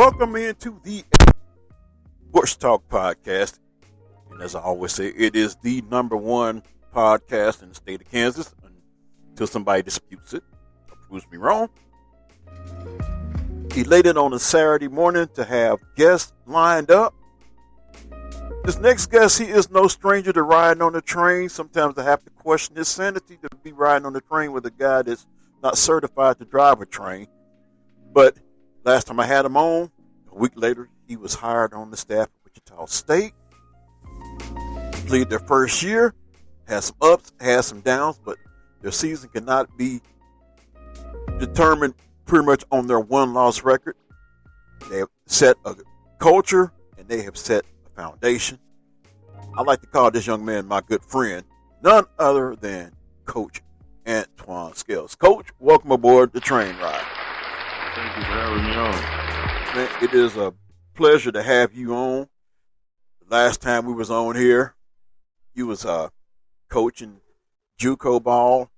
Welcome into the Bush Talk podcast. And as I always say, it is the number one podcast in the state of Kansas until somebody disputes it or proves me wrong. Elated on a Saturday morning to have guests lined up. This next guest, he is no stranger to riding on the train. Sometimes I have to question his sanity to be riding on the train with a guy that's not certified to drive a train. But last time I had him on, a week later, he was hired on the staff at Wichita State. Completed their first year, had some ups, had some downs, but their season cannot be determined pretty much on their one-loss record. They have set a culture, and they have set a foundation. I like to call this young man my good friend, none other than Coach Antwain Scales. Coach, welcome aboard the train ride. Thank you for having me on. Man, it is a pleasure to have you on. The last time we was on here, you was coaching JUCO ball.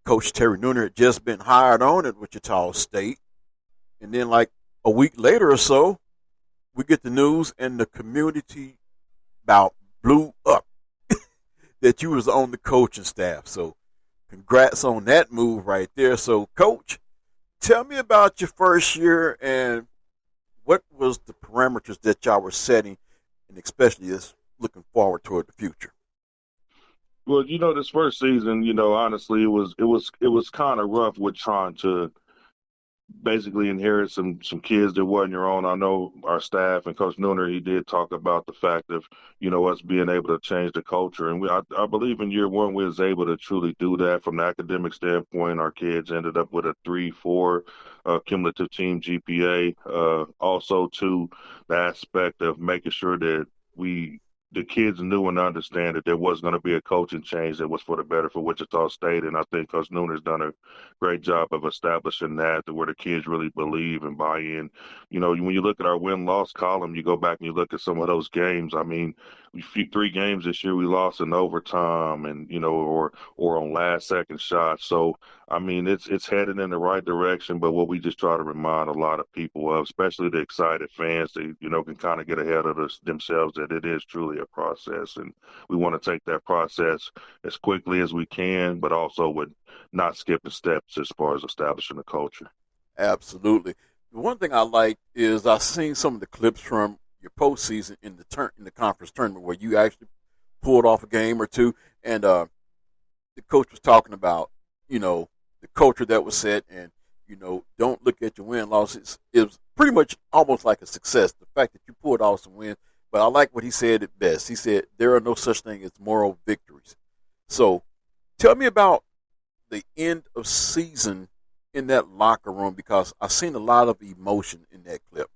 Coach Terry Nooner had just been hired on at Wichita State. And then like a week later or so, we get the news and the community about blew up that you was on the coaching staff. So congrats on that move right there. So Coach, tell me about your first year and what was the parameters that y'all were setting, and especially as looking forward toward the future. Well, this first season, honestly, it was kind of rough with trying to basically inherit some kids that wasn't your own. I know our staff and Coach Nooner, he did talk about the fact of, us being able to change the culture. And I believe in year one, we was able to truly do that from the academic standpoint. Our kids ended up with a 3.4 cumulative team GPA. Also, to the aspect of making sure that the kids knew and understand that there was going to be a coaching change that was for the better for Wichita State. And I think Coach Nooner's done a great job of establishing that to where the kids really believe and buy in. When you look at our win-loss column, you go back and you look at some of those games. I mean, 3 games this year we lost in overtime and, or on last-second shots. So, I mean, it's headed in the right direction, but what we just try to remind a lot of people of, especially the excited fans, they, can kind of get ahead of themselves, that it is truly a process. And we want to take that process as quickly as we can, but also with not skipping steps as far as establishing a culture. Absolutely. The one thing I like is I've seen some of the clips from your postseason in the conference tournament where you actually pulled off a game or two, and the coach was talking about, the culture that was set, and, don't look at your win-losses. It was pretty much almost like a success, the fact that you pulled off some wins. But I like what he said at best. He said, there are no such thing as moral victories. So tell me about the end of season in that locker room, because I've seen a lot of emotion in that clip.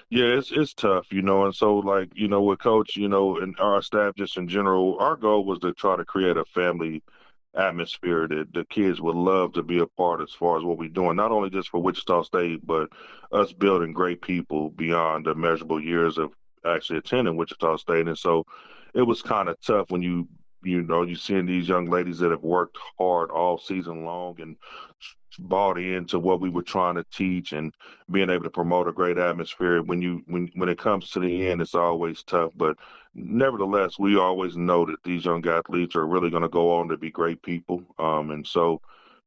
Yeah, it's tough, and so with Coach, and our staff just in general, our goal was to try to create a family atmosphere that the kids would love to be a part as far as what we're doing, not only just for Wichita State, but us building great people beyond the measurable years of actually attending Wichita State. And so it was kind of tough when you seeing these young ladies that have worked hard all season long and bought into what we were trying to teach and being able to promote a great atmosphere. When it comes to the end, it's always tough, but nevertheless, we always know that these young athletes are really going to go on to be great people. And so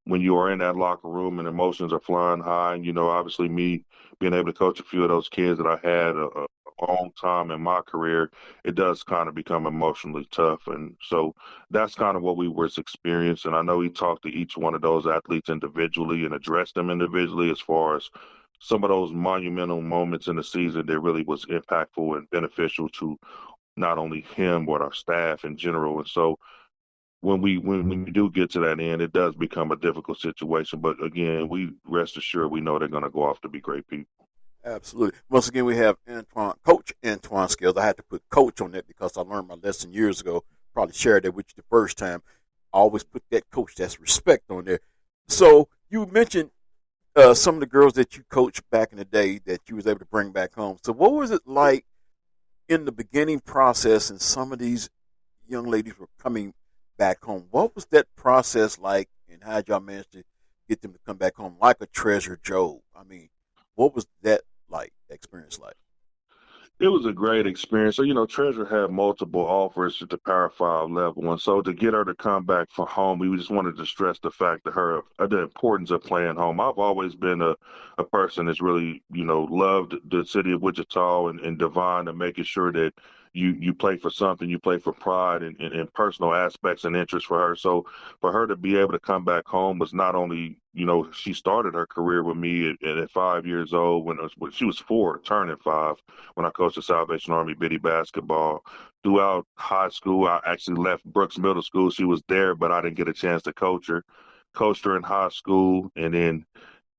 when you are in that locker room and emotions are flying high, and, obviously me being able to coach a few of those kids that I had a long time in my career, it does kind of become emotionally tough. And so that's kind of what we was experiencing. I know he talked to each one of those athletes individually and addressed them individually as far as some of those monumental moments in the season that really was impactful and beneficial to not only him, but our staff in general. And so when we do get to that end, it does become a difficult situation. But again, we rest assured we know they're going to go off to be great people. Absolutely. Once again, we have Coach Antwain Scales. I had to put coach on that because I learned my lesson years ago. Probably shared that with you the first time. I always put that coach, that's respect on there. So you mentioned some of the girls that you coached back in the day that you was able to bring back home. So what was it like in the beginning process, and some of these young ladies were coming back home? What was that process like, and how did y'all manage to get them to come back home like a Treasure Joe? I mean, What was that like? Experience like? It was a great experience. So, Treasure had multiple offers at the Power Five level. And so to get her to come back for home, we just wanted to stress the fact to her the importance of playing home. I've always been a person that's really, loved the city of Wichita and Devon and making sure that you play for something, you play for pride and personal aspects and interests for her. So for her to be able to come back home was not only, she started her career with me at 5 years old when she was 4, turning 5 when I coached the Salvation Army Biddy basketball. Throughout high school, I actually left Brooks Middle School. She was there, but I didn't get a chance to coach her. Coached her in high school, and then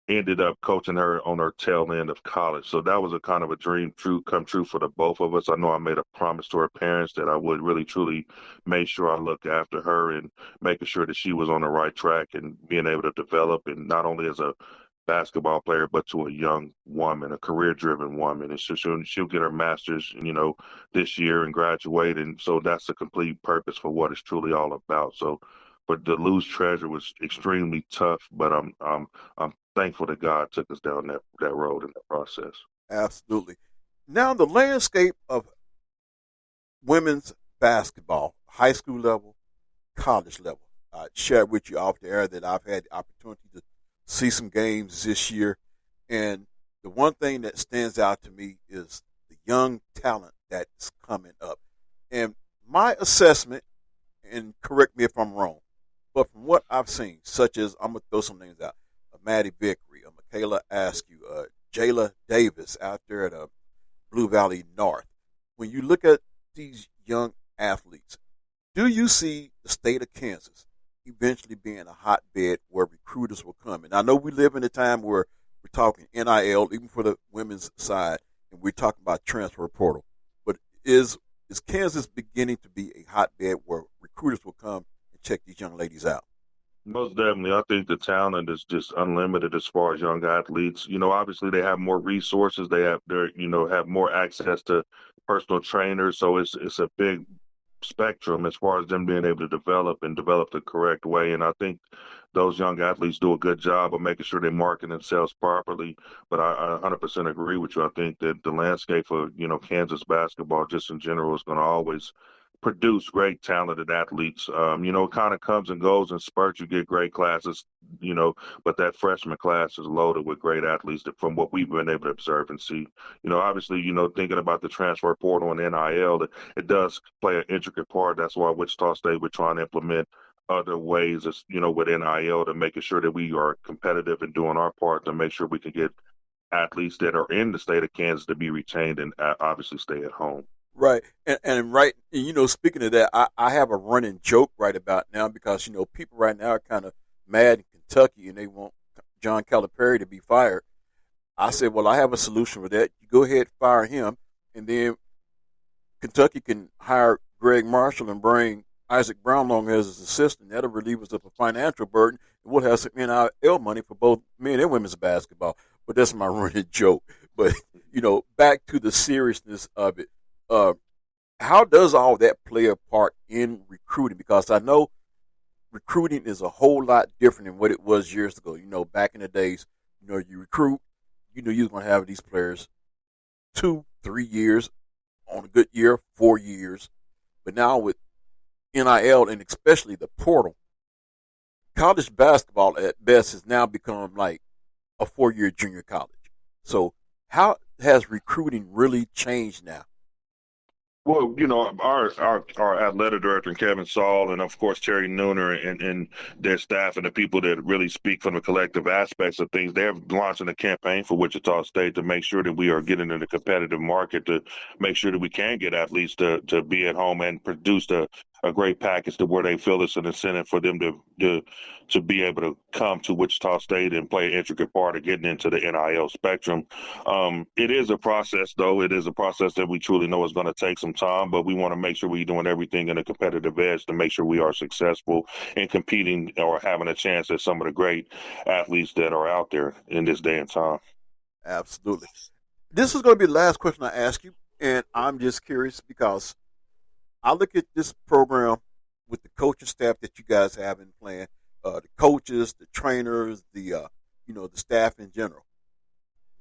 ended up coaching her on her tail end of college. So that was a kind of a dream come true for the both of us. I know I made a promise to her parents that I would really truly make sure I looked after her and making sure that she was on the right track and being able to develop, and not only as a basketball player, but to a young woman, a career-driven woman. And she'll get her master's, this year and graduate. And so that's the complete purpose for what it's truly all about. So, but to lose Treasure was extremely tough, but I'm thankful that God took us down that road in the process. Absolutely. Now, the landscape of women's basketball, high school level, college level. I shared with you off the air that I've had the opportunity to see some games this year, and the one thing that stands out to me is the young talent that's coming up. And my assessment, and correct me if I'm wrong, but from what I've seen, such as I'm gonna throw some names out: Maddie Vickery, Michaela Askew, Jayla Davis out there at Blue Valley North. When you look at these young athletes, do you see the state of Kansas eventually being a hotbed where recruiters will come? And I know we live in a time where we're talking NIL, even for the women's side, and we're talking about transfer portal. But is Kansas beginning to be a hotbed where recruiters will come and check these young ladies out? Most definitely. I think the talent is just unlimited as far as young athletes. Obviously they have more resources. Have more access to personal trainers. So it's a big spectrum as far as them being able to develop the correct way. And I think those young athletes do a good job of making sure they market themselves properly. But I 100% agree with you. I think that the landscape for, Kansas basketball just in general is going to always produce great talented athletes. It kind of comes and goes in spurts. You get great classes, but that freshman class is loaded with great athletes from what we've been able to observe and see. Obviously, thinking about the transfer portal and NIL, it does play an intricate part. That's why Wichita State, we're trying to implement other ways, with NIL to making sure that we are competitive and doing our part to make sure we can get athletes that are in the state of Kansas to be retained and obviously stay at home. Right. And speaking of that, I have a running joke right about now because, people right now are kind of mad in Kentucky and they want John Calipari to be fired. I said, well, I have a solution for that. You go ahead, fire him, and then Kentucky can hire Greg Marshall and bring Isaac Brownlong as his assistant. That'll relieve us of a financial burden, and we'll have some NIL money for both men and women's basketball. But that's my running joke. But, back to the seriousness of it. How does all that play a part in recruiting? Because I know recruiting is a whole lot different than what it was years ago. Back in the days, you recruit, you knew you was going to have these players 2-3 years, on a good year, 4 years. But now with NIL and especially the portal, college basketball at best has now become like a 4-year junior college. So how has recruiting really changed now? Well, our athletic director, Kevin Saul, and of course Terry Nooner and their staff and the people that really speak from the collective aspects of things, they're launching a campaign for Wichita State to make sure that we are getting in the competitive market, to make sure that we can get athletes to be at home and produce a great package to where they feel it's an incentive for them to be able to come to Wichita State and play an intricate part of getting into the NIL spectrum. It is a process, though. It is a process that we truly know is going to take some time, but we want to make sure we're doing everything in a competitive edge to make sure we are successful in competing or having a chance at some of the great athletes that are out there in this day and time. Absolutely. This is going to be the last question I ask you, and I'm just curious because I look at this program with the coaching staff that you guys have in plan, the coaches, the trainers, the staff in general.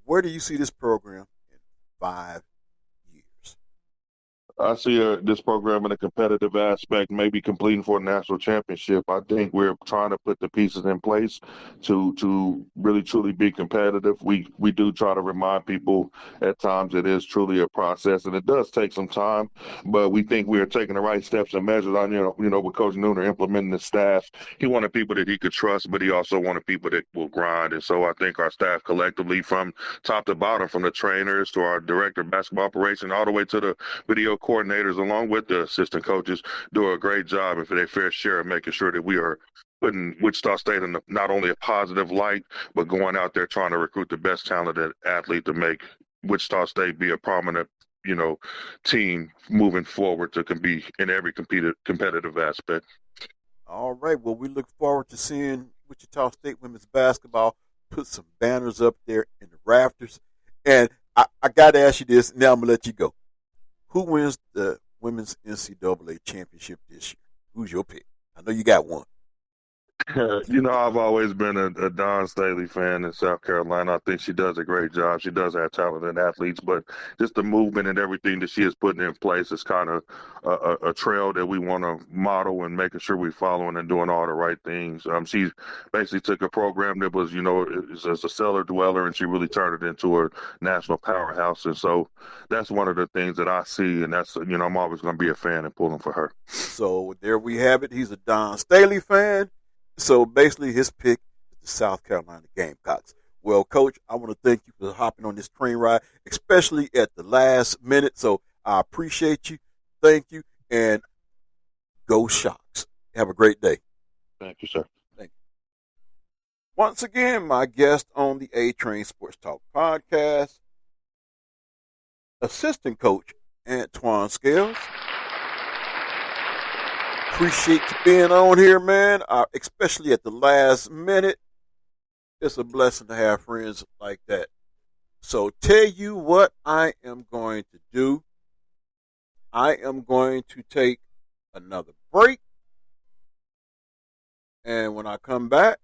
where do you see this program in 5 years? I see this program in a competitive aspect, maybe competing for a national championship. I think we're trying to put the pieces in place to really truly be competitive. We do try to remind people at times it is truly a process, and it does take some time. But we think we are taking the right steps and measures on with Coach Nooner implementing the staff. He wanted people that he could trust, but he also wanted people that will grind. And so I think our staff collectively, from top to bottom, from the trainers to our director of basketball operation, all the way to the video coordinators, along with the assistant coaches, do a great job and for their fair share of making sure that we are putting Wichita State in not only a positive light, but going out there trying to recruit the best talented athlete to make Wichita State be a prominent, team moving forward to compete in every competitive aspect. All right. Well, we look forward to seeing Wichita State women's basketball put some banners up there in the rafters. And I got to ask you this, now I'm going to let you go. Who wins the women's NCAA championship this year? Who's your pick? I know you got one. I've always been a Dawn Staley fan in South Carolina. I think she does a great job. She does have talented athletes, but just the movement and everything that she is putting in place is kind of a trail that we want to model and making sure we're following and doing all the right things. She basically took a program that was, as a cellar dweller, and she really turned it into a national powerhouse. And so that's one of the things that I see, and that's, I'm always going to be a fan and pulling for her. So there we have it. He's a Dawn Staley fan. So basically his pick is the South Carolina Gamecocks. Well, Coach, I want to thank you for hopping on this train ride, especially at the last minute. So I appreciate you. Thank you. And go Shocks. Have a great day. Thank you, sir. Thank you. Once again, my guest on the A-Train Sports Talk podcast, assistant coach Antwain Scales. Appreciate you being on here, man, especially at the last minute. It's a blessing to have friends like that. So tell you what I am going to do. I am going to take another break. And when I come back,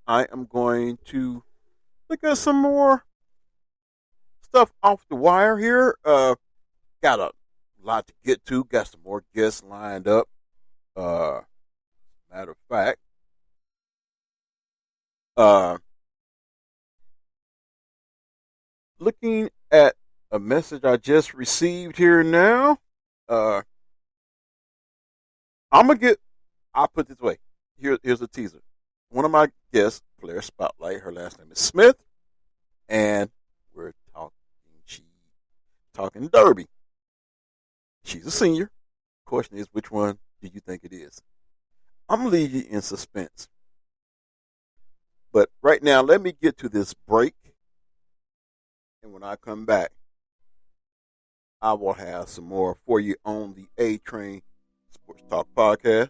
I am going to look at some more stuff off the wire here. Got a lot to get to. Got some more guests lined up. Matter of fact, looking at a message I just received here now, I'll put it this way. Here's a teaser. One of my guests, Blair Spotlight, her last name is Smith, and we're talking Derby. She's a senior. Question is, which one do you think it is? I'm going to leave you in suspense. But right now, let me get to this break. And when I come back, I will have some more for you on the A-Train Sports Talk podcast.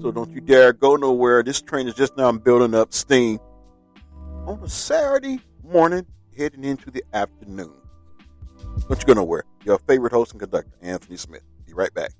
So don't you dare go nowhere. This train is just now building up steam on a Saturday morning heading into the afternoon. Don't you go nowhere. Your favorite host and conductor, Anthony Smith. Be right back.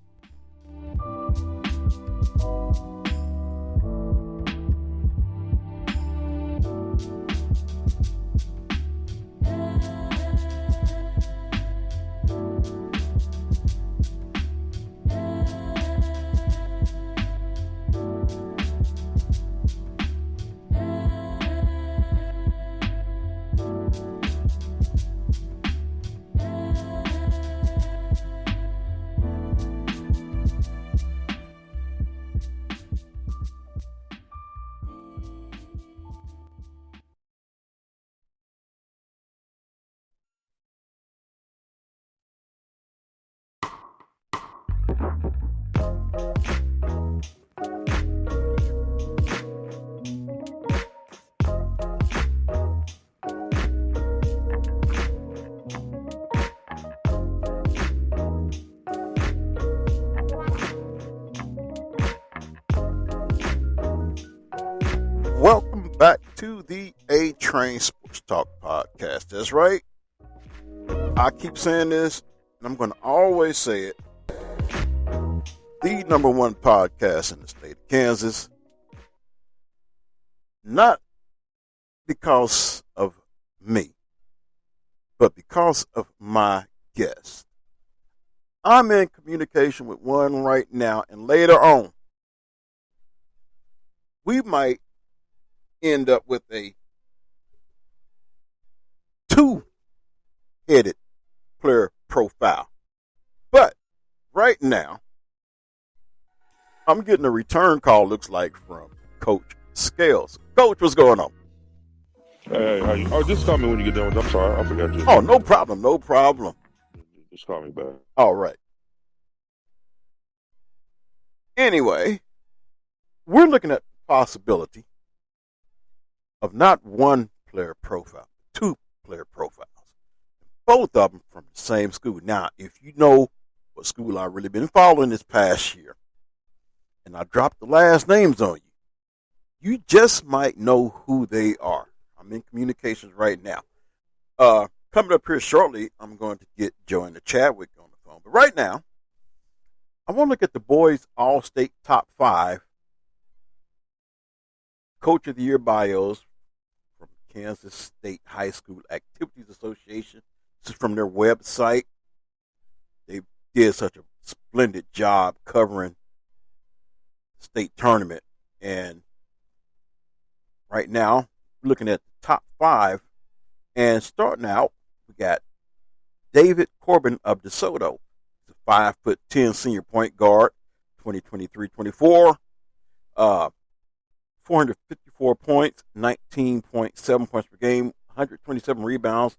Welcome back to the A-Train Sports Talk podcast. That's right. I keep saying this, and I'm going to always say it. The number one podcast in the state of Kansas. Not because of me. but because of my guest. I'm in communication with one right now, and later on, we might end up with a two-headed player profile. But right now, I'm getting a return call, looks like, from Coach Scales. Coach, what's going on? Hey, how you? Oh, just call me when you get done. I'm sorry, I forgot you. Oh, no problem, no problem. Just call me back. All right. Anyway, we're looking at the possibility of not one player profile, two player profiles. Both of them from the same school. Now, if you know what school I've really been following this past year, and I dropped the last names on you, you just might know who they are. I'm in communications right now. Coming up here shortly, I'm going to get Joanna Chadwick on the phone. But right now, I want to look at the boys' All-State Top 5 Coach of the Year bios from Kansas State High School Activities Association. This is from their website. They did such a splendid job covering the state tournament. And right now, we're looking at the top 5. And starting out, we got David Corbin of DeSoto. He's a 5'10" senior point guard, 2023-24. 454 points, 19.7 points per game, 127 rebounds,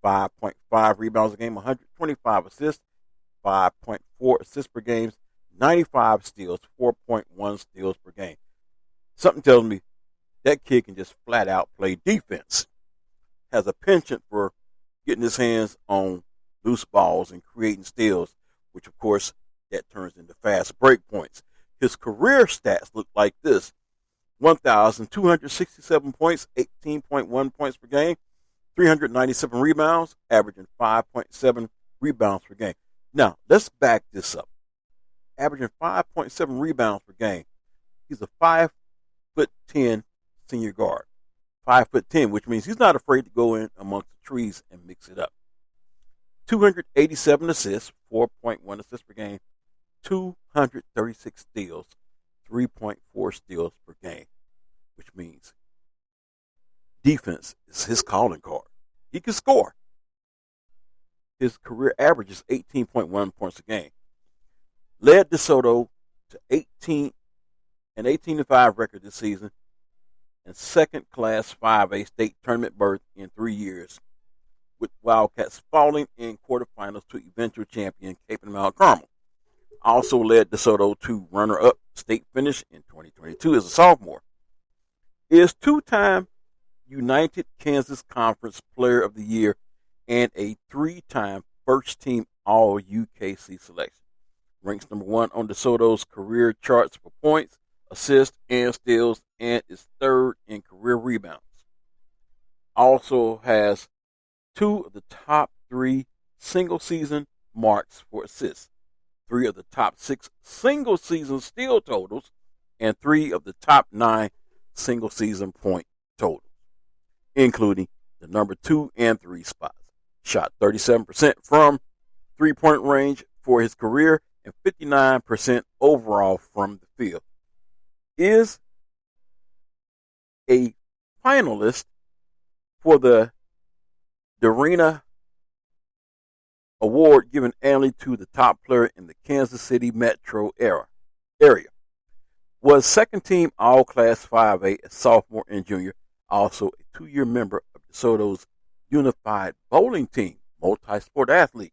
5.5 rebounds a game, 125 assists, 5.4 assists per game, 95 steals, 4.1 steals per game. Something tells me that kid can just flat out play defense. Has a penchant for getting his hands on loose balls and creating steals, which of course that turns into fast break points. His career stats look like this: 1,267 points, 18.1 points per game, 397 rebounds, averaging 5.7 rebounds per game. Now, let's back this up. Averaging 5.7 rebounds per game. He's a 5'10" senior guard. 5'10", which means he's not afraid to go in amongst the trees and mix it up. 287 assists, 4.1 assists per game, 236 steals, 3.4 steals per game, which means defense is his calling card. He can score. His career average is 18.1 points a game. Led DeSoto to 18-5 record this season, and second-class 5A state tournament berth in 3 years, with Wildcats falling in quarterfinals to eventual champion Cape and Mount Carmel. Also led DeSoto to runner-up state finish in 2022 as a sophomore. Is two-time United Kansas Conference Player of the Year and a 3-time first-team All-UKC selection. Ranks number 1 on DeSoto's career charts for points, assists, and steals, and is 3rd in career rebounds. Also has 2 of the top 3 single-season marks for assists, 3 of the top 6 single-season steal totals, and 3 of the top 9 single-season point totals, including the number 2 and 3 spots. Shot 37% from three-point range for his career and 59% overall from the field. Is a finalist for the Darena Award given annually to the top player in the Kansas City metro area. Was second-team All-Class 5A as sophomore and junior. Also a 2-year member of DeSoto's Unified Bowling Team, multi-sport athlete.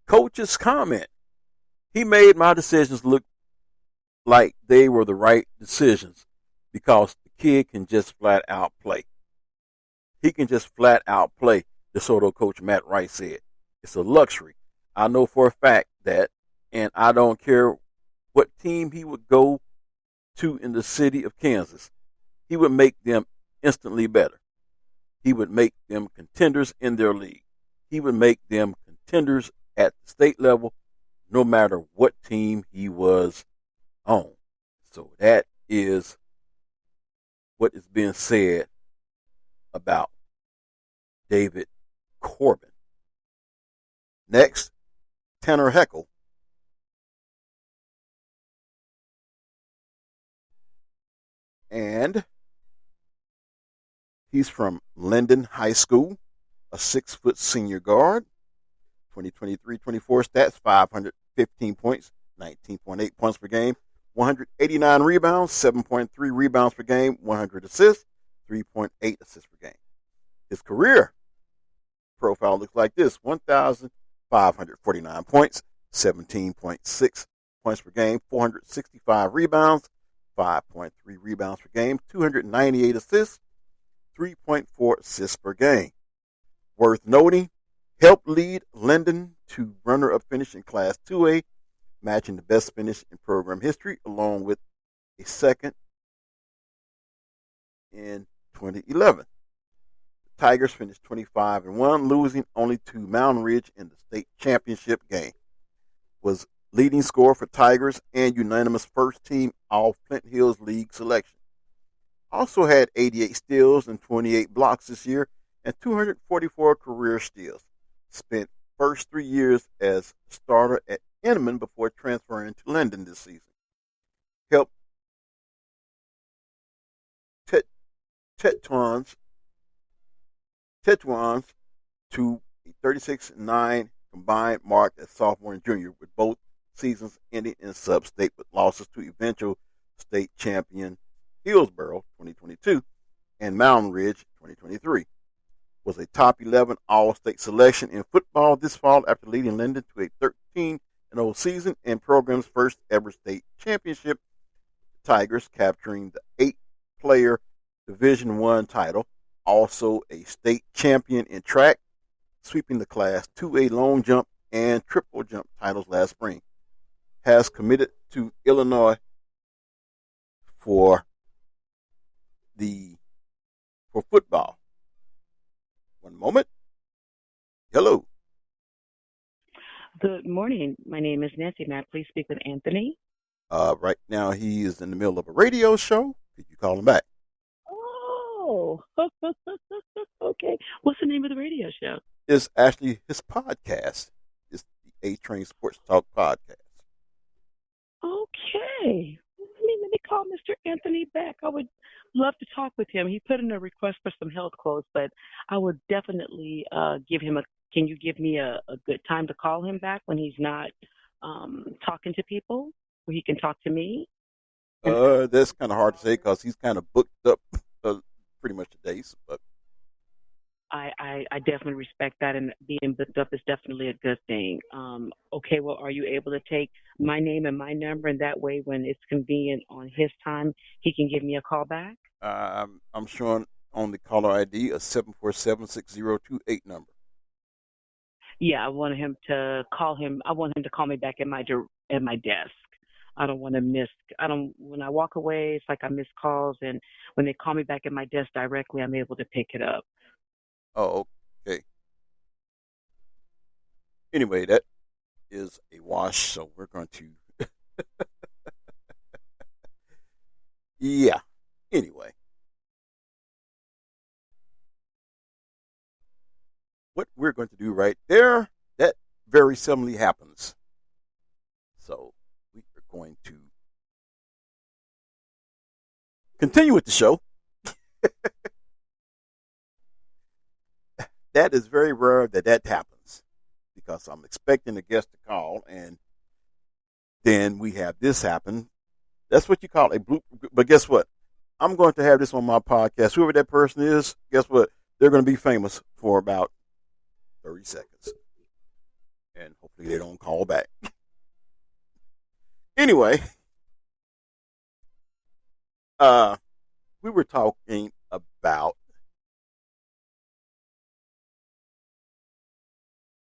Coach's comment: he made my decisions look like they were the right decisions because the kid can just flat out play. He can just flat out play, DeSoto coach Matt Wright said. It's a luxury. I know for a fact that, and I don't care what team he would go to in the city of Kansas, he would make them instantly better. He would make them contenders in their league. He would make them contenders at the state level, no matter what team he was on. So that is what is being said about David Corbin. Next, Tanner Heckel. And he's from Linden High School, a 6-foot senior guard. 2023-24 stats, 515 points, 19.8 points per game, 189 rebounds, 7.3 rebounds per game, 100 assists, 3.8 assists per game. His career profile looks like this: 1,549 points, 17.6 points per game, 465 rebounds, 5.3 rebounds per game, 298 assists, 3.4 assists per game. Worth noting, helped lead Linden to runner-up finish in Class 2A, matching the best finish in program history, along with a second in 2011. The Tigers finished 25-1, losing only to Mountain Ridge in the state championship game. Was leading scorer for Tigers and unanimous first-team All-Flint Hills League selection. Also had 88 steals and 28 blocks this year and 244 career steals. Spent first 3 years as starter at Inman before transferring to Linden this season. Helped Tetuans to a 36-9 combined mark as sophomore and junior, with both seasons ending in sub-state with losses to eventual state champion Hillsboro 2022 and Mountain Ridge 2023. Was a top 11 All-State selection in football this fall after leading Linden to a 13-0 season and program's first ever state championship. The Tigers capturing the 8-player Division I title, also a state champion in track, sweeping the Class 2A long jump and triple jump titles last spring. Has committed to Illinois for football. One moment. Hello. Good morning. My name is Nancy. May I please speak with Anthony? Right now he is in the middle of a radio show. Could you call him back? Oh, okay. What's the name of the radio show? It's actually his podcast. It's the A-Train Sports Talk podcast. Okay. Let me call Mr. Anthony back. I would love to talk with him. He put in a request for some health quotes, but I would definitely give him can you give me a good time to call him back when he's not talking to people, where he can talk to me? That's kind of hard to say because he's kind of booked up pretty much today. But I definitely respect that, and being booked up is definitely a good thing. Okay, well, are you able to take my name and my number, and that way when it's convenient on his time, he can give me a call back? I'm showing on the caller ID a 747-6028 number. Yeah, I want him to call him. I want him to call me back at my desk. I don't want to miss. When I walk away, it's like I miss calls, and when they call me back at my desk directly, I'm able to pick it up. Oh, okay. Anyway, that is a wash, so we're going to... yeah. Anyway. What we're going to do right there, that very seldomly happens. So we are going to continue with the show. That is very rare that happens because I'm expecting a guest to call, and then we have this happen. That's what you call a bloop. But guess what? I'm going to have this on my podcast. Whoever that person is, guess what? They're going to be famous for about 30 seconds. And hopefully they don't call back. Anyway, we were talking about,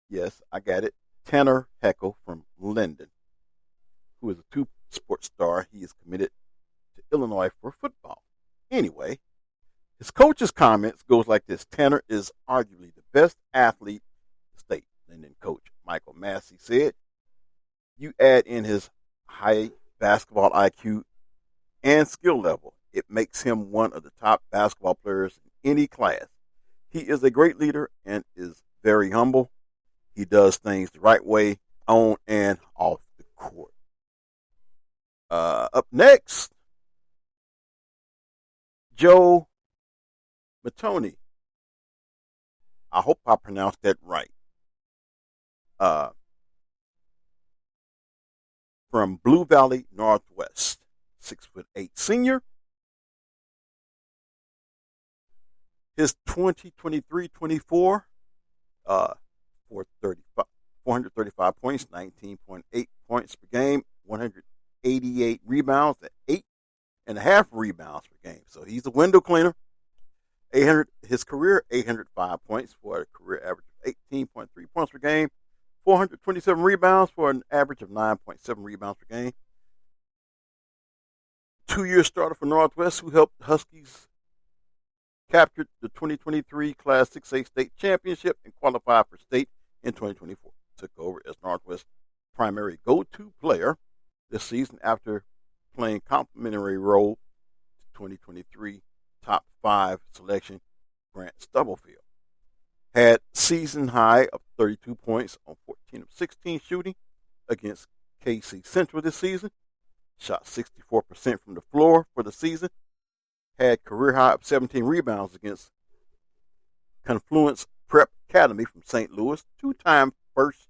yes, I got it, Tanner Heckel from Linden, who is a two-sport star. He is committed to Illinois for football. Anyway, his coach's comments goes like this: Tanner is arguably the best athlete in the state. Linden coach Michael Massey said, you add in his high basketball IQ and skill level, it makes him one of the top basketball players in any class. He is a great leader and is very humble. He does things the right way on and off the court. Up next, Joe Matoni. I hope I pronounced that right. From Blue Valley Northwest, 6'8" senior. His 2023-24, 435 points, 19.8 points per game, 188 rebounds, and 8.5 rebounds per game. So he's a window cleaner. His career 805 points for a career average of 18.3 points per game, 427 rebounds for an average of 9.7 rebounds per game. 2-year starter for Northwest, who helped Huskies capture the 2023 Class 6A state championship and qualified for state in 2024. Took over as Northwest's primary go-to player this season after playing complimentary role to 2023 top 5 selection Grant Stubblefield. Had season high of 32 points on 14 of 16 shooting against KC Central this season. Shot 64% from the floor for the season. Had career high of 17 rebounds against Confluence Prep Academy from St. Louis. 2-time first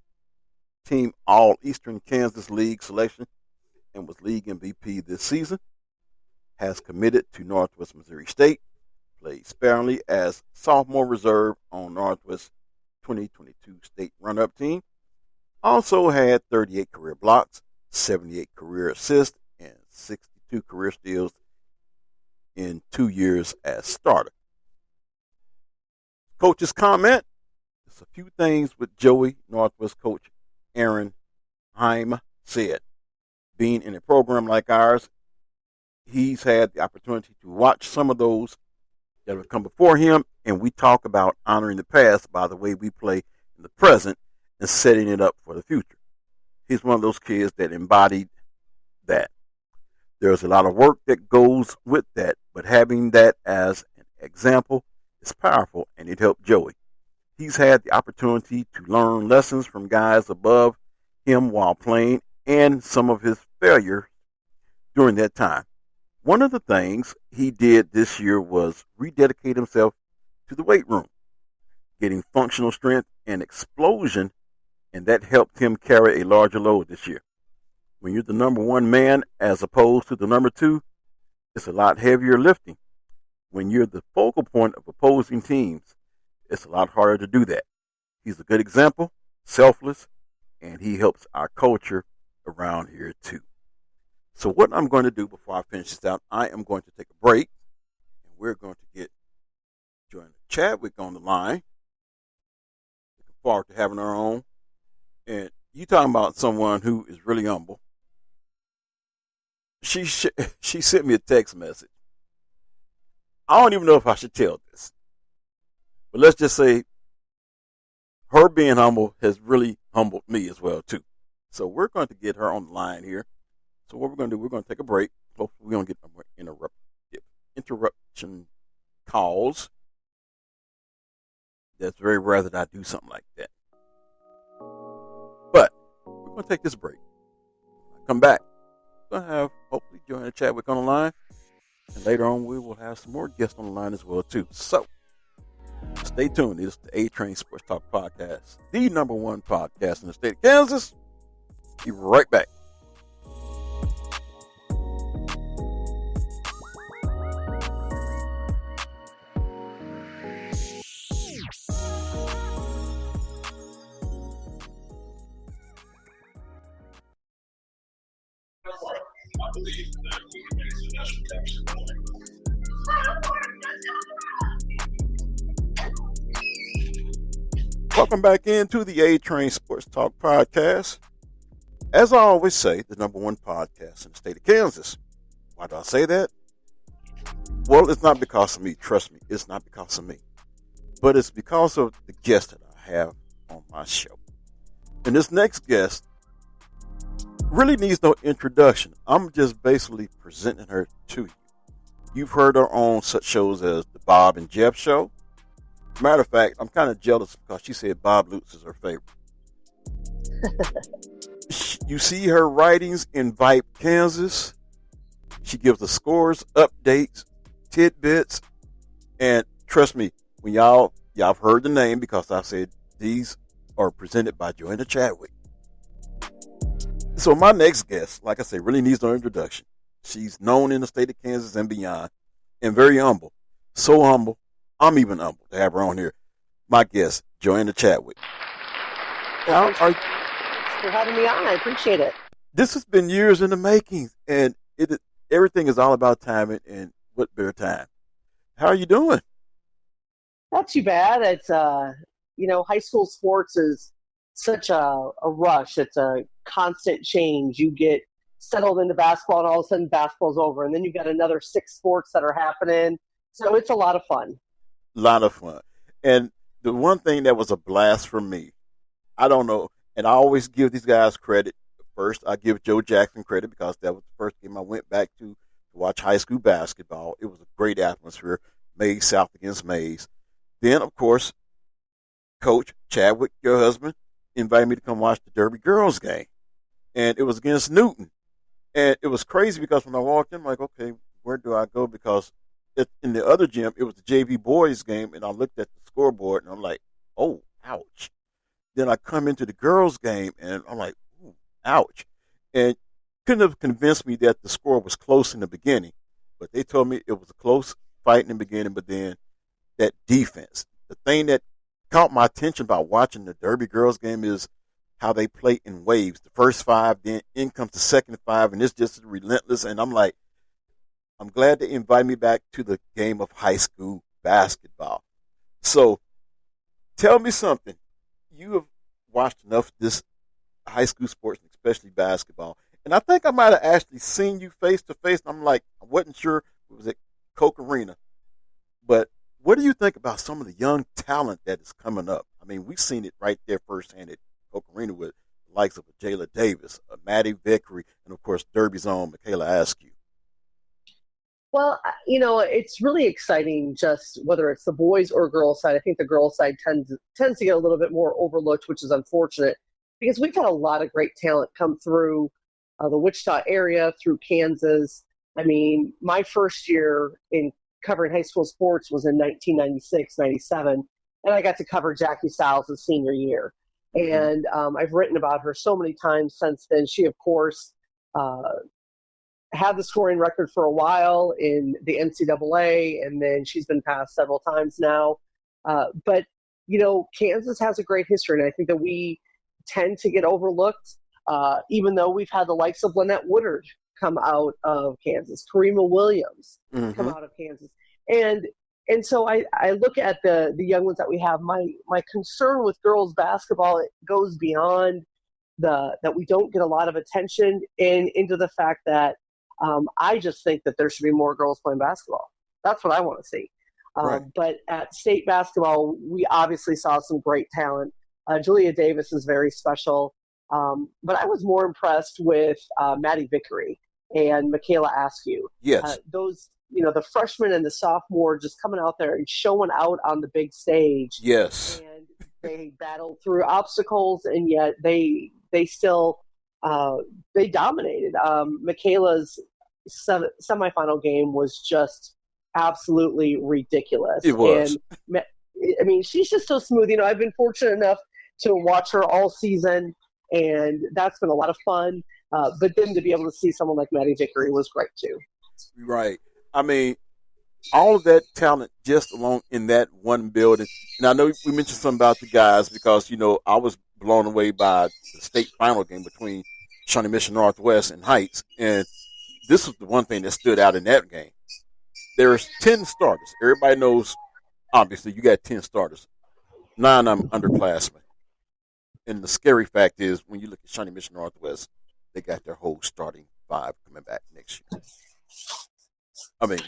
team All-Eastern Kansas League selection and was league MVP this season. Has committed to Northwest Missouri State. Played sparingly as sophomore reserve on Northwest 2022 state run-up team. Also had 38 career blocks, 78 career assists, and 62 career steals in 2 years as starter. Coach's comment: there's a few things with Joey, Northwest coach Aaron Heim said. Being in a program like ours, he's had the opportunity to watch some of those that have come before him, and we talk about honoring the past by the way we play in the present and setting it up for the future. He's one of those kids that embodied that. There's a lot of work that goes with that, but having that as an example is powerful, and it helped Joey. He's had the opportunity to learn lessons from guys above him while playing and some of his failures during that time. One of the things he did this year was rededicate himself to the weight room, getting functional strength and explosion, and that helped him carry a larger load this year. When you're the number one man as opposed to the number two, it's a lot heavier lifting. When you're the focal point of opposing teams, it's a lot harder to do that. He's a good example, selfless, and he helps our culture around here too. So what I'm going to do before I finish this out, I am going to take a break, and we're going to get Joanna Chadwick on the line. Looking forward to having her on. And you talking about someone who is really humble. She sent me a text message. I don't even know if I should tell this, but let's just say her being humble has really humbled me as well too. So we're going to get her on the line here. So what we're going to do, we're going to take a break. Hopefully we're going to get no more interruption calls. That's very rare that I do something like that. But we're going to take this break. When I come back, we're going to have hopefully Joanna Chadwick on the line. And later on, we will have some more guests on the line as well too. So stay tuned. This is the A-Train Sports Talk Podcast, the number one podcast in the state of Kansas. Be right back. Welcome back into the A-Train Sports Talk Podcast. As I always say, the number one podcast in the state of Kansas. Why do I say that? Well, it's not because of me. Trust me, it's not because of me. But it's because of the guest that I have on my show. And this next guest really needs no introduction. I'm just basically presenting her to you. You've heard her on such shows as the Bob and Jeff Show. Matter of fact, I'm kind of jealous because she said Bob Lutz is her favorite. You see her writings in Vipe, Kansas. She gives the scores, updates, tidbits, and trust me, when y'all have heard the name because I said these are presented by Joanna Chadwick. So my next guest, like I said, really needs no introduction. She's known in the state of Kansas and beyond, and very humble. So humble, I'm even humble to have her on here. My guest, Joanna Chadwick. Thanks for having me on. I appreciate it. This has been years in the making, and everything is all about timing, and what better time? How are you doing? Not too bad. It's high school sports is such a rush. It's a constant change. You get settled into basketball, and all of a sudden basketball's over, and then you've got another 6 sports that are happening. So it's a lot of fun. A lot of fun. And the one thing that was a blast for me, I don't know, and I always give these guys credit. First, I give Joe Jackson credit because that was the first game I went back to watch high school basketball. It was a great atmosphere, Mays South against Mays. Then, of course, Coach Chadwick, your husband, invited me to come watch the Derby girls game. And it was against Newton. And it was crazy because when I walked in, I'm like, okay, where do I go? Because in the other gym, it was the JV boys game, and I looked at the scoreboard, and I'm like, oh, ouch. Then I come into the girls game, and I'm like, ooh, ouch. And couldn't have convinced me that the score was close in the beginning, but they told me it was a close fight in the beginning, but then that defense. The thing that caught my attention about watching the Derby girls game is how they play in waves. The first 5, then in comes the second 5, and it's just relentless. And I'm like, I'm glad they invited me back to the game of high school basketball. So tell me something. You have watched enough of this high school sports, especially basketball. And I think I might have actually seen you face to face. I'm like, I wasn't sure it was at Coke Arena. But what do you think about some of the young talent that is coming up? I mean, we've seen it right there firsthand at Coke Arena with the likes of Jayla Davis, Maddie Vickery, and, of course, Derby's own Michaela Askew. Well, it's really exciting just whether it's the boys or girls side. I think the girls side tends to get a little bit more overlooked, which is unfortunate because we've had a lot of great talent come through the Wichita area, through Kansas. I mean, my first year in covering high school sports was in 1996, 97, and I got to cover Jackie Stiles' senior year. And I've written about her so many times since then. She, of course, had the scoring record for a while in the NCAA, and then she's been passed several times now. But, Kansas has a great history, and I think that we tend to get overlooked, even though we've had the likes of Lynette Woodard come out of Kansas, Karima Williams come out of Kansas. And so I look at the young ones that we have. My concern with girls basketball, it goes beyond that we don't get a lot of attention into the fact that I just think that there should be more girls playing basketball. That's what I want to see. Right. But at state basketball, we obviously saw some great talent. Julia Davis is very special. But I was more impressed with Maddie Vickery and Michaela Askew. Yes. Those, the freshmen and the sophomore just coming out there and showing out on the big stage. Yes. And they battled through obstacles, and yet they still they dominated. Michaela's semifinal game was just absolutely ridiculous. It was. And I mean, she's just so smooth. I've been fortunate enough to watch her all season, and that's been a lot of fun. But then to be able to see someone like Maddie Vickery was great too. Right. I mean, all of that talent just alone in that one building. And I know we mentioned something about the guys because, I was blown away by the state final game between Shawnee Mission Northwest and Heights. And this was the one thing that stood out in that game. There's 10 starters. Everybody knows, obviously, you got 10 starters. 9 of them underclassmen. And the scary fact is, when you look at Shawnee Mission Northwest, they got their whole starting 5 coming back next year. I mean,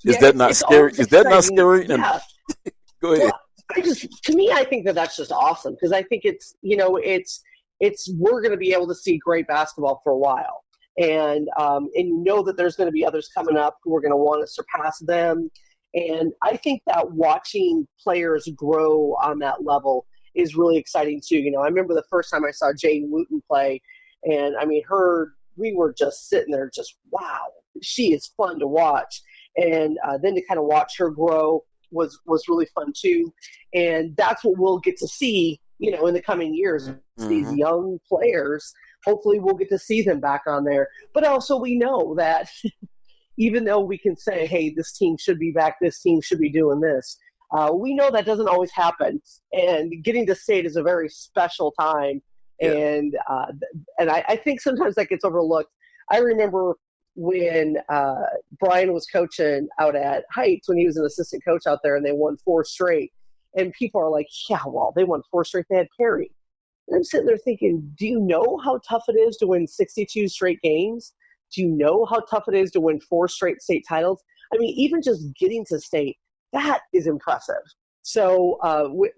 is that not scary? Is that not scary? Yeah. Go ahead. Well, to me, I think that's just awesome because I think it's we're going to be able to see great basketball for a while, and that there's going to be others coming up who are going to want to surpass them, And I think that watching players grow on that level is really exciting too. I remember the first time I saw Jane Wooten play, and we were just sitting there just, wow, she is fun to watch. And then to kind of watch her grow was really fun too. And that's what we'll get to see, in the coming years. Mm-hmm. These young players, hopefully we'll get to see them back on there. But also we know that even though we can say, hey, this team should be back, this team should be doing this, we know that doesn't always happen. And getting to state is a very special time. Yeah. And I think sometimes that gets overlooked. I remember when Brian was coaching out at Heights, when he was an assistant coach out there, and they won 4 straight. And people are like, yeah, well, they won 4 straight. They had Perry. And I'm sitting there thinking, do you know how tough it is to win 62 straight games? Do you know how tough it is to win 4 straight state titles? I mean, even just getting to state, that is impressive. So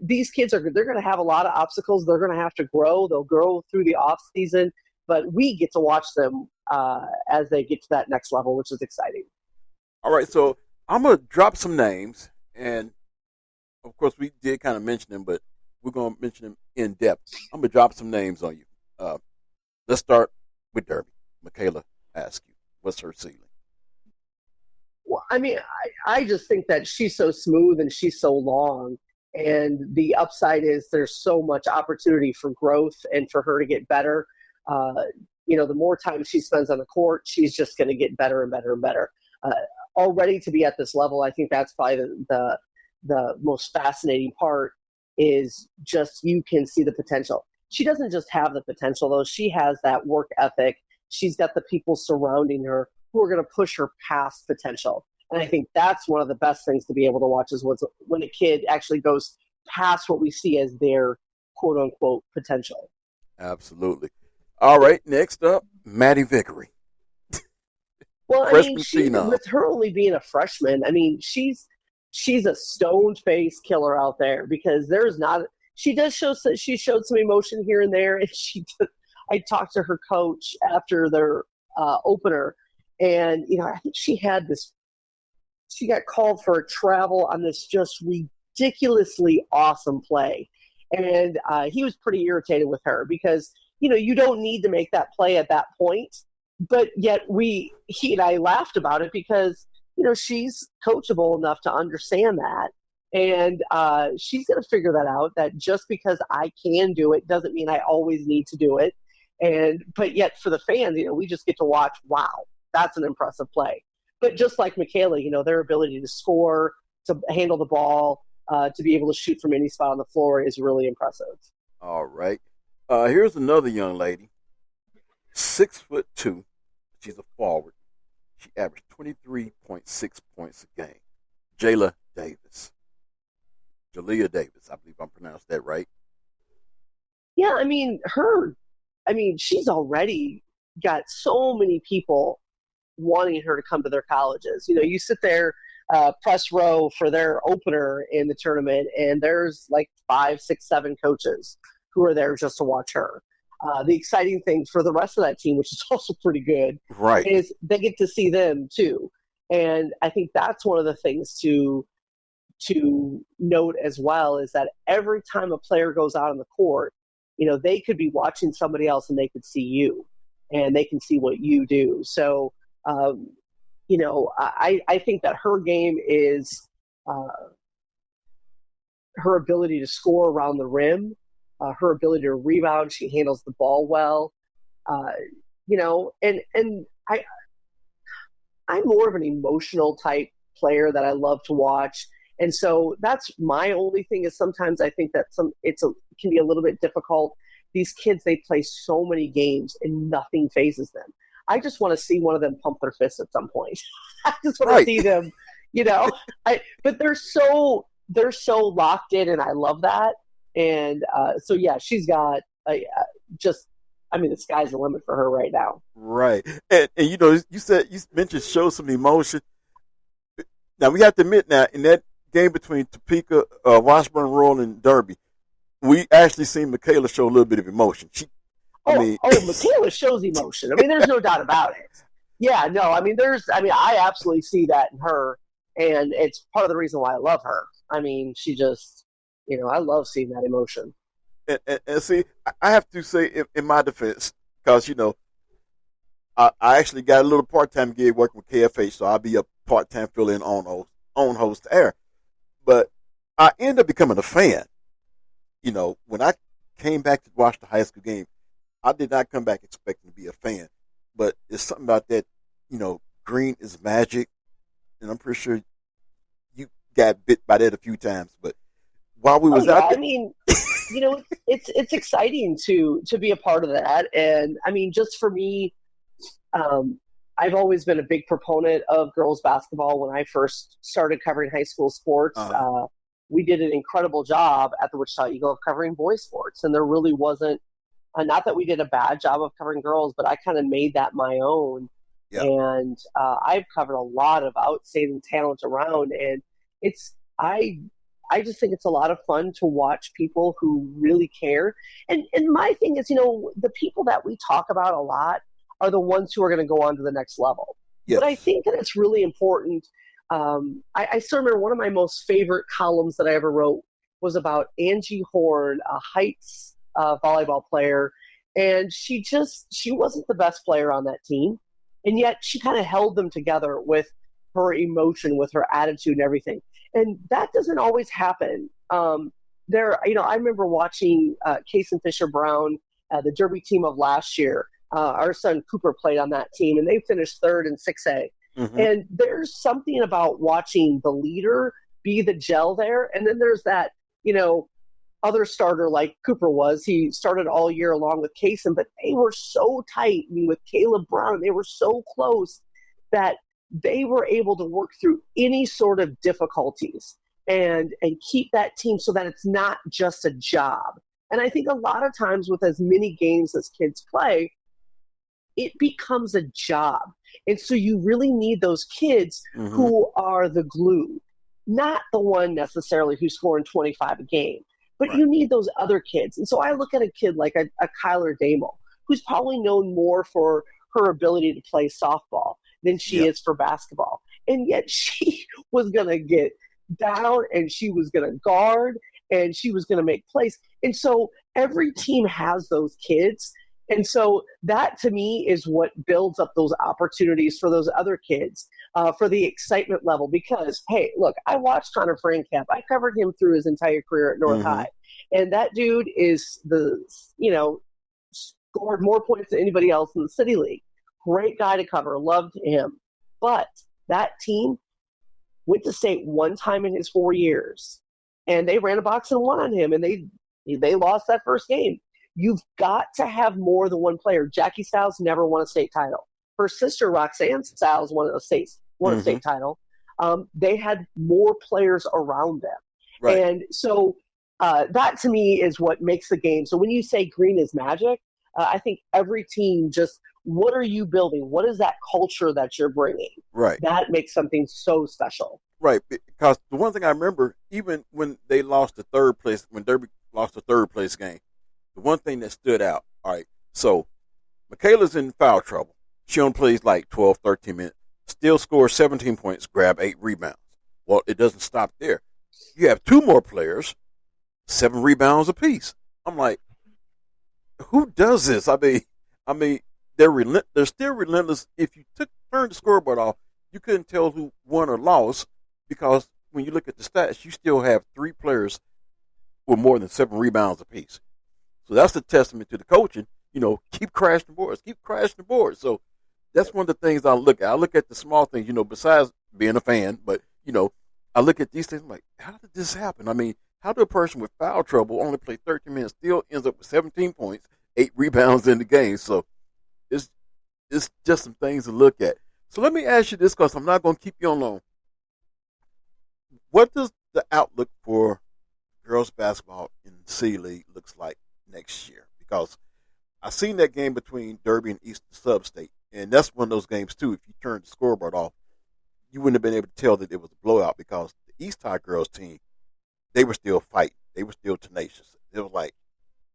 these kids they're going to have a lot of obstacles. They're going to have to grow. They'll grow through the off season, but we get to watch them as they get to that next level, which is exciting. All right, so I'm going to drop some names, and of course we did kind of mention them, but we're going to mention them in depth. I'm going to drop some names on you. Let's start with Derby. Michaela asks you, what's her ceiling? Well, I mean, I just think that she's so smooth and she's so long, and the upside is there's so much opportunity for growth and for her to get better. The more time she spends on the court, she's just going to get better and better and better. Already to be at this level, I think that's probably the most fascinating part, is just you can see the potential. She doesn't just have the potential, though. She has that work ethic. She's got the people surrounding her who are going to push her past potential. And I think that's one of the best things to be able to watch, is when a kid actually goes past what we see as their quote-unquote potential. Absolutely. All right, next up, Maddie Vickery. Well, I mean, with her only being a freshman, I mean, she's a stone-faced killer out there, because she showed some emotion here and there, and I talked to her coach after their opener, and I think she got called for a travel on this just ridiculously awesome play, and he was pretty irritated with her, because you don't need to make that play at that point, but yet he and I laughed about it, because she's coachable enough to understand that, and she's going to figure that out, that just because I can do it doesn't mean I always need to do it. But yet for the fans, we just get to watch, wow, that's an impressive play. But just like Michaela, their ability to score, to handle the ball, to be able to shoot from any spot on the floor is really impressive. All right. Here's another young lady, 6'2". She's a forward. She averaged 23.6 points a game. Jalea Davis. I believe I'm pronounced that right. Yeah, I mean, she's already got so many people wanting her to come to their colleges. You sit there, press row for their opener in the tournament, and there's like 5, 6, 7 coaches who are there just to watch her. The exciting thing for the rest of that team, which is also pretty good, right, is they get to see them too. And I think that's one of the things to note as well, is that every time a player goes out on the court, they could be watching somebody else and they could see you, and they can see what you do. So, I think that her game is her ability to score around the rim, her ability to rebound. She handles the ball well, and I'm more of an emotional type player that I love to watch. And so that's my only thing, is sometimes I think that can be a little bit difficult. These kids, they play so many games and nothing phases them. I just want to see one of them pump their fist at some point. I just want to see them, but they're so locked in, and I love that. And so, yeah, she's got the sky's the limit for her right now. Right. And you mentioned show some emotion. Now, we have to admit, now, in that game between Topeka, Washburn Rural, and Derby, we actually seen Michaela show a little bit of emotion. Michaela shows emotion. I mean, there's no doubt about it. Yeah, no, I mean, I absolutely see that in her. And it's part of the reason why I love her. I mean, she just, I love seeing that emotion. And see, I have to say in my defense, because, I actually got a little part-time gig working with KFH, so I'll be a part-time fill-in on host air. But I ended up becoming a fan. When I came back to watch the high school game, I did not come back expecting to be a fan. But it's something about that, green is magic. And I'm pretty sure you got bit by that a few times. But while we was out there, I mean, it's exciting to be a part of that. And I mean, just for me, I've always been a big proponent of girls basketball. When I first started covering high school sports, we did an incredible job at the Wichita Eagle of covering boys sports. And there really wasn't, not that we did a bad job of covering girls, but I kind of made that my own. Yep. And I've covered a lot of outstanding talent around. And I just think it's a lot of fun to watch people who really care. And my thing is, the people that we talk about a lot are the ones who are going to go on to the next level. Yes. But I think that it's really important. I still remember one of my most favorite columns that I ever wrote was about Angie Horn, a Heights volleyball player. And she wasn't the best player on that team. And yet she kind of held them together with her emotion, with her attitude and everything. And that doesn't always happen. I remember watching Kason Fisher-Brown, the Derby team of last year. Our son Cooper played on that team, and they finished third in 6A. Mm-hmm. And there's something about watching the leader be the gel there. And then there's that, other starter like Cooper was. He started all year along with Kason, but they were so tight. I mean, with Caleb Brown, they were so close that they were able to work through any sort of difficulties and keep that team so that it's not just a job. And I think a lot of times with as many games as kids play, it becomes a job. And so you really need those kids mm-hmm. who are the glue, not the one necessarily who's scoring 25 a game, but right. You need those other kids. And so I look at a kid like a Kyler Damo, who's probably known more for her ability to play softball than she is for basketball. And yet she was going to get down and she was going to guard and she was going to make plays. And so every team has those kids. And so that to me is what builds up those opportunities for those other kids, for the excitement level. Because, hey, look, I watched Connor Frankamp. I covered him through his entire career at North mm-hmm. High. And that dude is scored more points than anybody else in the City League. Great guy to cover. Loved him. But that team went to state one time in his 4 years. And they ran a box and one on him. And they lost that first game. You've got to have more than one player. Jackie Styles never won a state title. Her sister, Roxanne Styles, won a state title. They had more players around them. Right. And so that, to me, is what makes the game. So when you say green is magic, I think every team just, what are you building? What is that culture that you're bringing? Right. That makes something so special. Right. Because the one thing I remember, even when they lost the third place, when Derby lost the third place game, the one thing that stood out, all right, so Michaela's in foul trouble. She only plays like 12, 13 minutes, still scores 17 points, grab 8 rebounds. Well, it doesn't stop there. You have 2 more players, 7 rebounds apiece. I'm like, who does this? I mean, they're still relentless. If you turned the scoreboard off, you couldn't tell who won or lost because when you look at the stats, you still have 3 players with more than 7 rebounds apiece. So that's a testament to the coaching. Keep crashing the boards, keep crashing the boards. So that's one of the things I look at. I look at the small things, besides being a fan, but, I look at these things I'm like, how did this happen? I mean, how did a person with foul trouble only play 13 minutes, still ends up with 17 points, 8 rebounds in the game? So it's just some things to look at. So let me ask you this, because I'm not going to keep you on long. What does the outlook for girls basketball in the C League looks like next year? Because I seen that game between Derby and Eastern Sub-State, and that's one of those games too. If you turned the scoreboard off, you wouldn't have been able to tell that it was a blowout because the East High girls team, they were still fighting. They were still tenacious. It was like,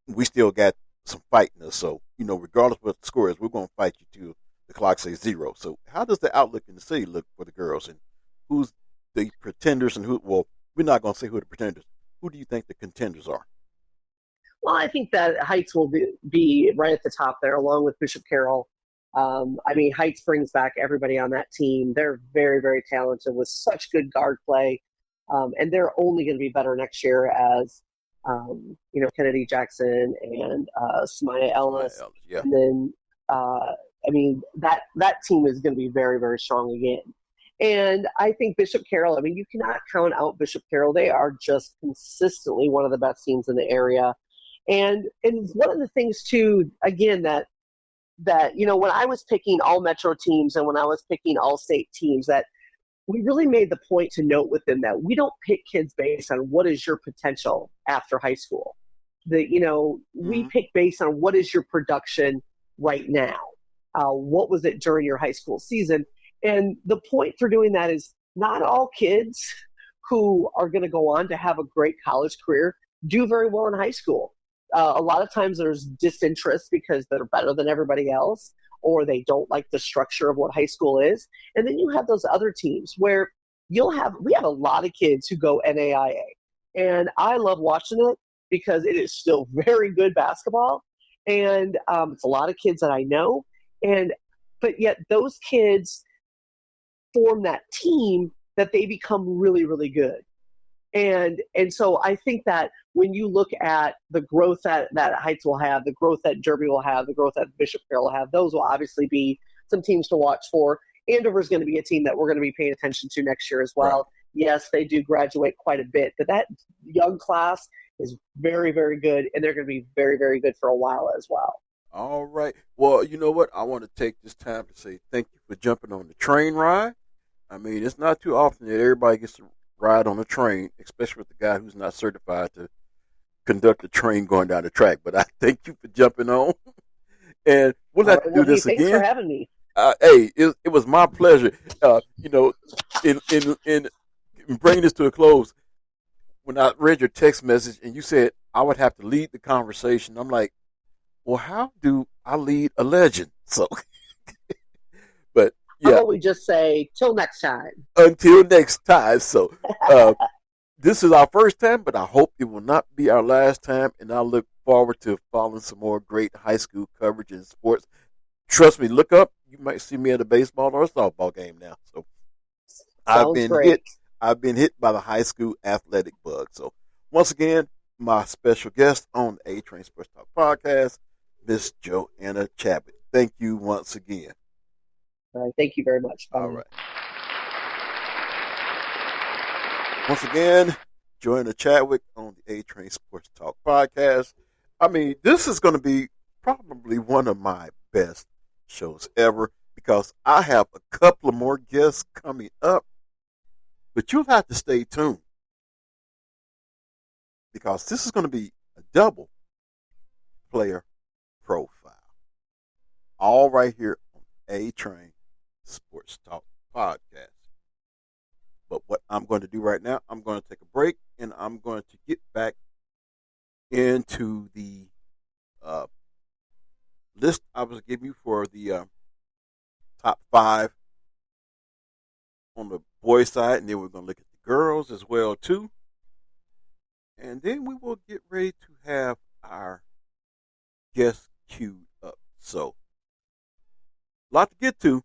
we still got some fight in us. So, regardless of what the score is, we're going to fight you till the clock says 0. So how does the outlook in the city look for the girls, and who's the pretenders and who? Well, we're not going to say who the pretenders. Who do you think the contenders are? Well, I think that Heights will be right at the top there, along with Bishop Carroll. I mean, Heights brings back everybody on that team. They're very, very talented with such good guard play, and they're only going to be better next year as Kennedy Jackson and Samaya Ellis. Yeah. And then, I mean, that team is going to be very, very strong again. And I think Bishop Carroll, I mean, you cannot count out Bishop Carroll. They are just consistently one of the best teams in the area. And one of the things, too, again, that when I was picking all Metro teams and when I was picking all state teams, that we really made the point to note with them that we don't pick kids based on what is your potential after high school. We pick based on what is your production right now. What was it during your high school season? And the point for doing that is not all kids who are going to go on to have a great college career do very well in high school. A lot of times there's disinterest because they're better than everybody else, or they don't like the structure of what high school is. And then you have those other teams where we have a lot of kids who go NAIA. And I love watching it because it is still very good basketball. And it's a lot of kids that I know. But yet those kids form that team that they become really, really good. And so I think that when you look at the growth that Heights will have, the growth that Derby will have, the growth that Bishop Carroll will have, those will obviously be some teams to watch for. Andover is going to be a team that we're going to be paying attention to next year as well. Right. Yes, they do graduate quite a bit, but that young class is very, very good, and they're going to be very, very good for a while as well. All right. Well, you know what? I want to take this time to say thank you for jumping on the train ride. I mean, it's not too often that everybody gets to ride on a train, especially with the guy who's not certified to conduct a train going down the track. But I thank you for jumping on. And we'll have to do this again. Thanks for having me. Hey, it was my pleasure. In bringing this to a close, when I read your text message and you said I would have to lead the conversation, I'm like, well, how do I lead a legend? So, but yeah. How about we just say, till next time. Until next time. So, this is our first time, but I hope it will not be our last time. And I look forward to following some more great high school coverage in sports. Trust me, look up. You might see me at a baseball or a softball game now. So, I've been hit by the high school athletic bug. So, once again, my special guest on the A-Train Sports Talk podcast, Miss Joanna Chadwick. Thank you once again. All right, thank you very much. All right. Once again, Joanna Chadwick on the A-Train Sports Talk podcast. I mean, this is going to be probably one of my best shows ever because I have a couple of more guests coming up, but you'll have to stay tuned because this is going to be a double player profile. All right here on A-Train Sports Talk podcast. But what I'm going to do right now, I'm going to take a break and I'm going to get back into the list I was giving you for the top 5 on the boys' side, and then we're going to look at the girls as well too. And then we will get ready to have our guests queued up. So, a lot to get to,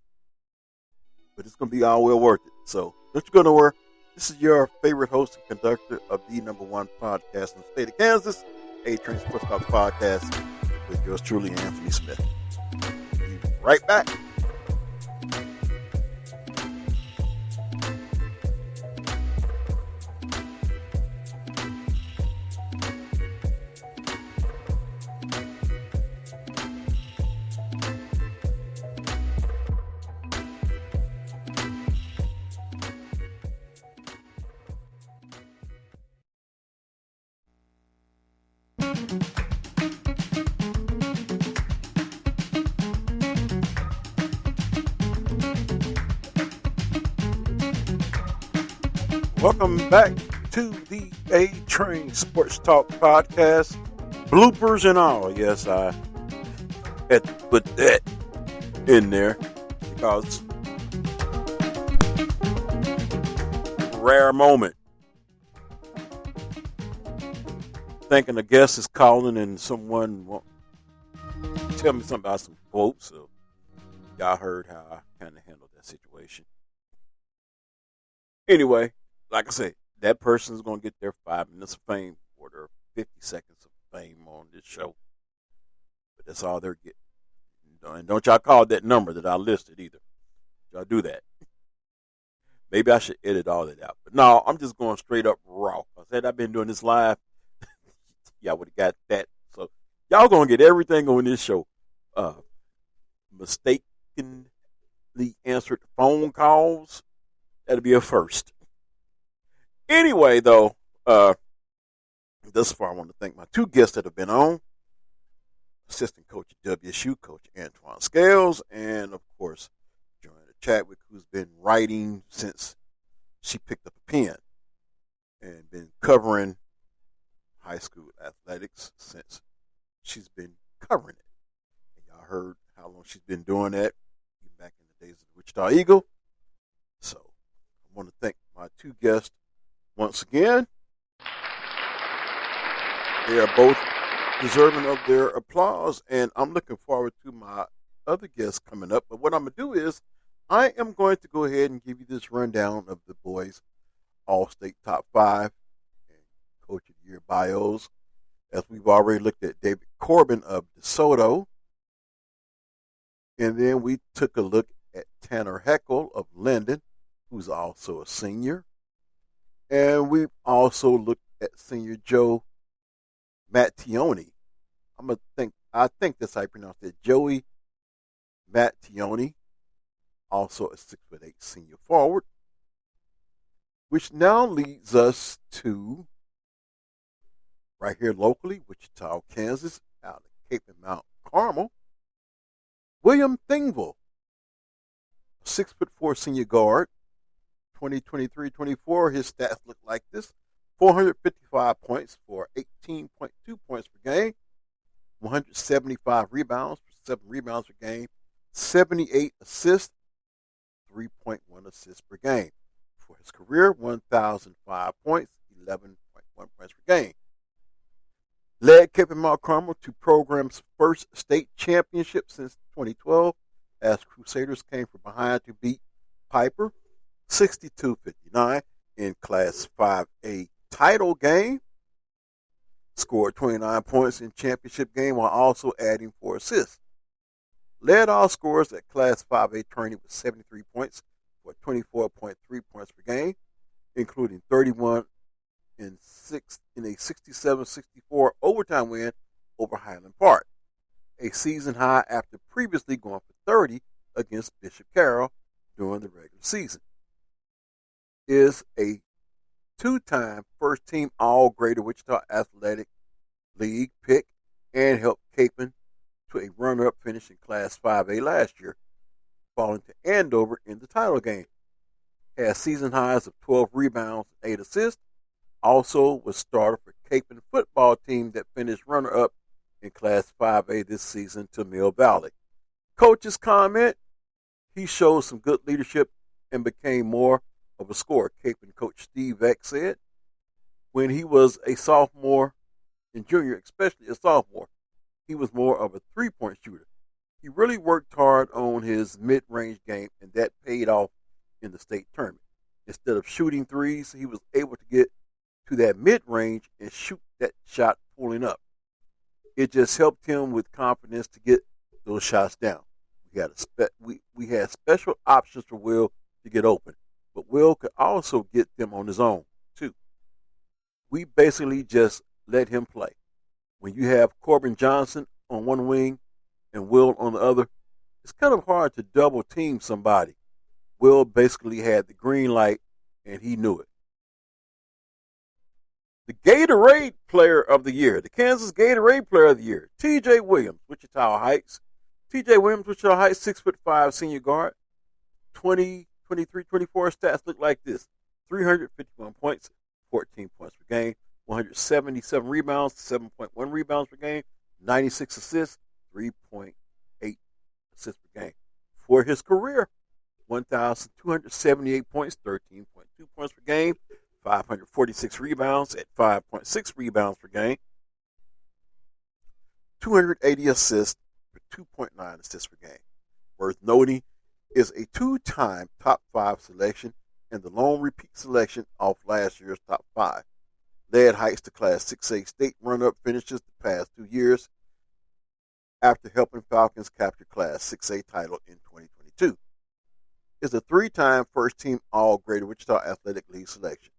but it's going to be all well worth it. So, don't you go nowhere. This is your favorite host and conductor of the #1 podcast in the state of Kansas, A-Train Sports Talk podcast, with yours truly, Anthony Smith. Be right back. Welcome back to the A-Train Sports Talk podcast. Bloopers and all. Yes, I had to put that in there because rare moment. Thinking a guest is calling and someone won't tell me something about some quotes. So y'all heard how I kind of handled that situation. Anyway, like I said, that person's going to get their 5 minutes of fame or their 50 seconds of fame on this show. But that's all they're getting. And don't y'all call that number that I listed either. Y'all do that. Maybe I should edit all that out. But no, I'm just going straight up raw. I said I've been doing this live. Y'all would have got that. So y'all going to get everything on this show. Mistakenly answered phone calls. That'll be a first. Anyway, though, thus far I want to thank my 2 guests that have been on. Assistant coach at WSU, Coach Antwain Scales, and, of course, Joanna Chadwick, who's been writing since she picked up a pen and been covering high school athletics since she's been covering it. And y'all heard how long she's been doing that, even back in the days of the Wichita Eagle. So I want to thank my 2 guests once again. They are both deserving of their applause, and I'm looking forward to my other guests coming up. But what I'm going to do is I am going to go ahead and give you this rundown of the boys' All-State Top 5 and Coach of the Year bios, as we've already looked at David Corbin of DeSoto. And then we took a look at Tanner Heckel of Linden, who's also a senior. And we've also looked at senior Joe Mattioni. I think that's how you pronounce it. Joey Mattioni, also a 6'8" senior forward. Which now leads us to right here locally, Wichita, Kansas, out of Cape and Mount Carmel. William Thingville, 6'4" senior guard. 2023-24, his stats look like this. 455 points for 18.2 points per game. 175 rebounds for 7 rebounds per game. 78 assists, 3.1 assists per game. For his career, 1,005 points, 11.1 points per game. Led Cape and Mount Carmel to program's first state championship since 2012, as Crusaders came from behind to beat Piper 62-59 in Class 5A title game. Scored 29 points in championship game while also adding 4 assists. Led all scorers at Class 5A tourney with 73 points for 24.3 points per game, including 31 in a 67-64 overtime win over Highland Park, a season high after previously going for 30 against Bishop Carroll during the regular season. Is a 2-time first-team All-Greater Wichita Athletic League pick and helped Capen to a runner-up finish in Class 5A last year, falling to Andover in the title game. Had season highs of 12 rebounds and 8 assists. Also was starter for Capen football team that finished runner-up in Class 5A this season to Mill Valley. Coach's comment, he showed some good leadership and became more of a scorer. Capen coach Steve Eck said when he was a sophomore and junior, especially a sophomore, he was more of a three-point shooter. He really worked hard on his mid-range game, and that paid off in the state tournament. Instead of shooting threes, he was able to get to that mid-range and shoot that shot pulling up. It just helped him with confidence to get those shots down. We had special options for Will to get open, but Will could also get them on his own, too. We basically just let him play. When you have Corbin Johnson on one wing and Will on the other, it's kind of hard to double team somebody. Will basically had the green light, and he knew it. The Gatorade Player of the Year, the Kansas Gatorade Player of the Year, T.J. Williams, Wichita Heights. T.J. Williams, Wichita Heights, 6'5" senior guard. 23-24 stats look like this. 351 points, 14 points per game. 177 rebounds, 7.1 rebounds per game. 96 assists, 3.8 assists per game. For his career, 1,278 points, 13.2 points per game, 546 rebounds at 5.6 rebounds per game, 280 assists for 2.9 assists per game. Worth noting is a two-time top 5 selection and the lone repeat selection off last year's top 5. Led Heights to Class 6A state run-up finishes the past 2 years after helping Falcons capture Class 6A title in 2022. Is a 3-time first-team All-Greater Wichita Athletic League selection.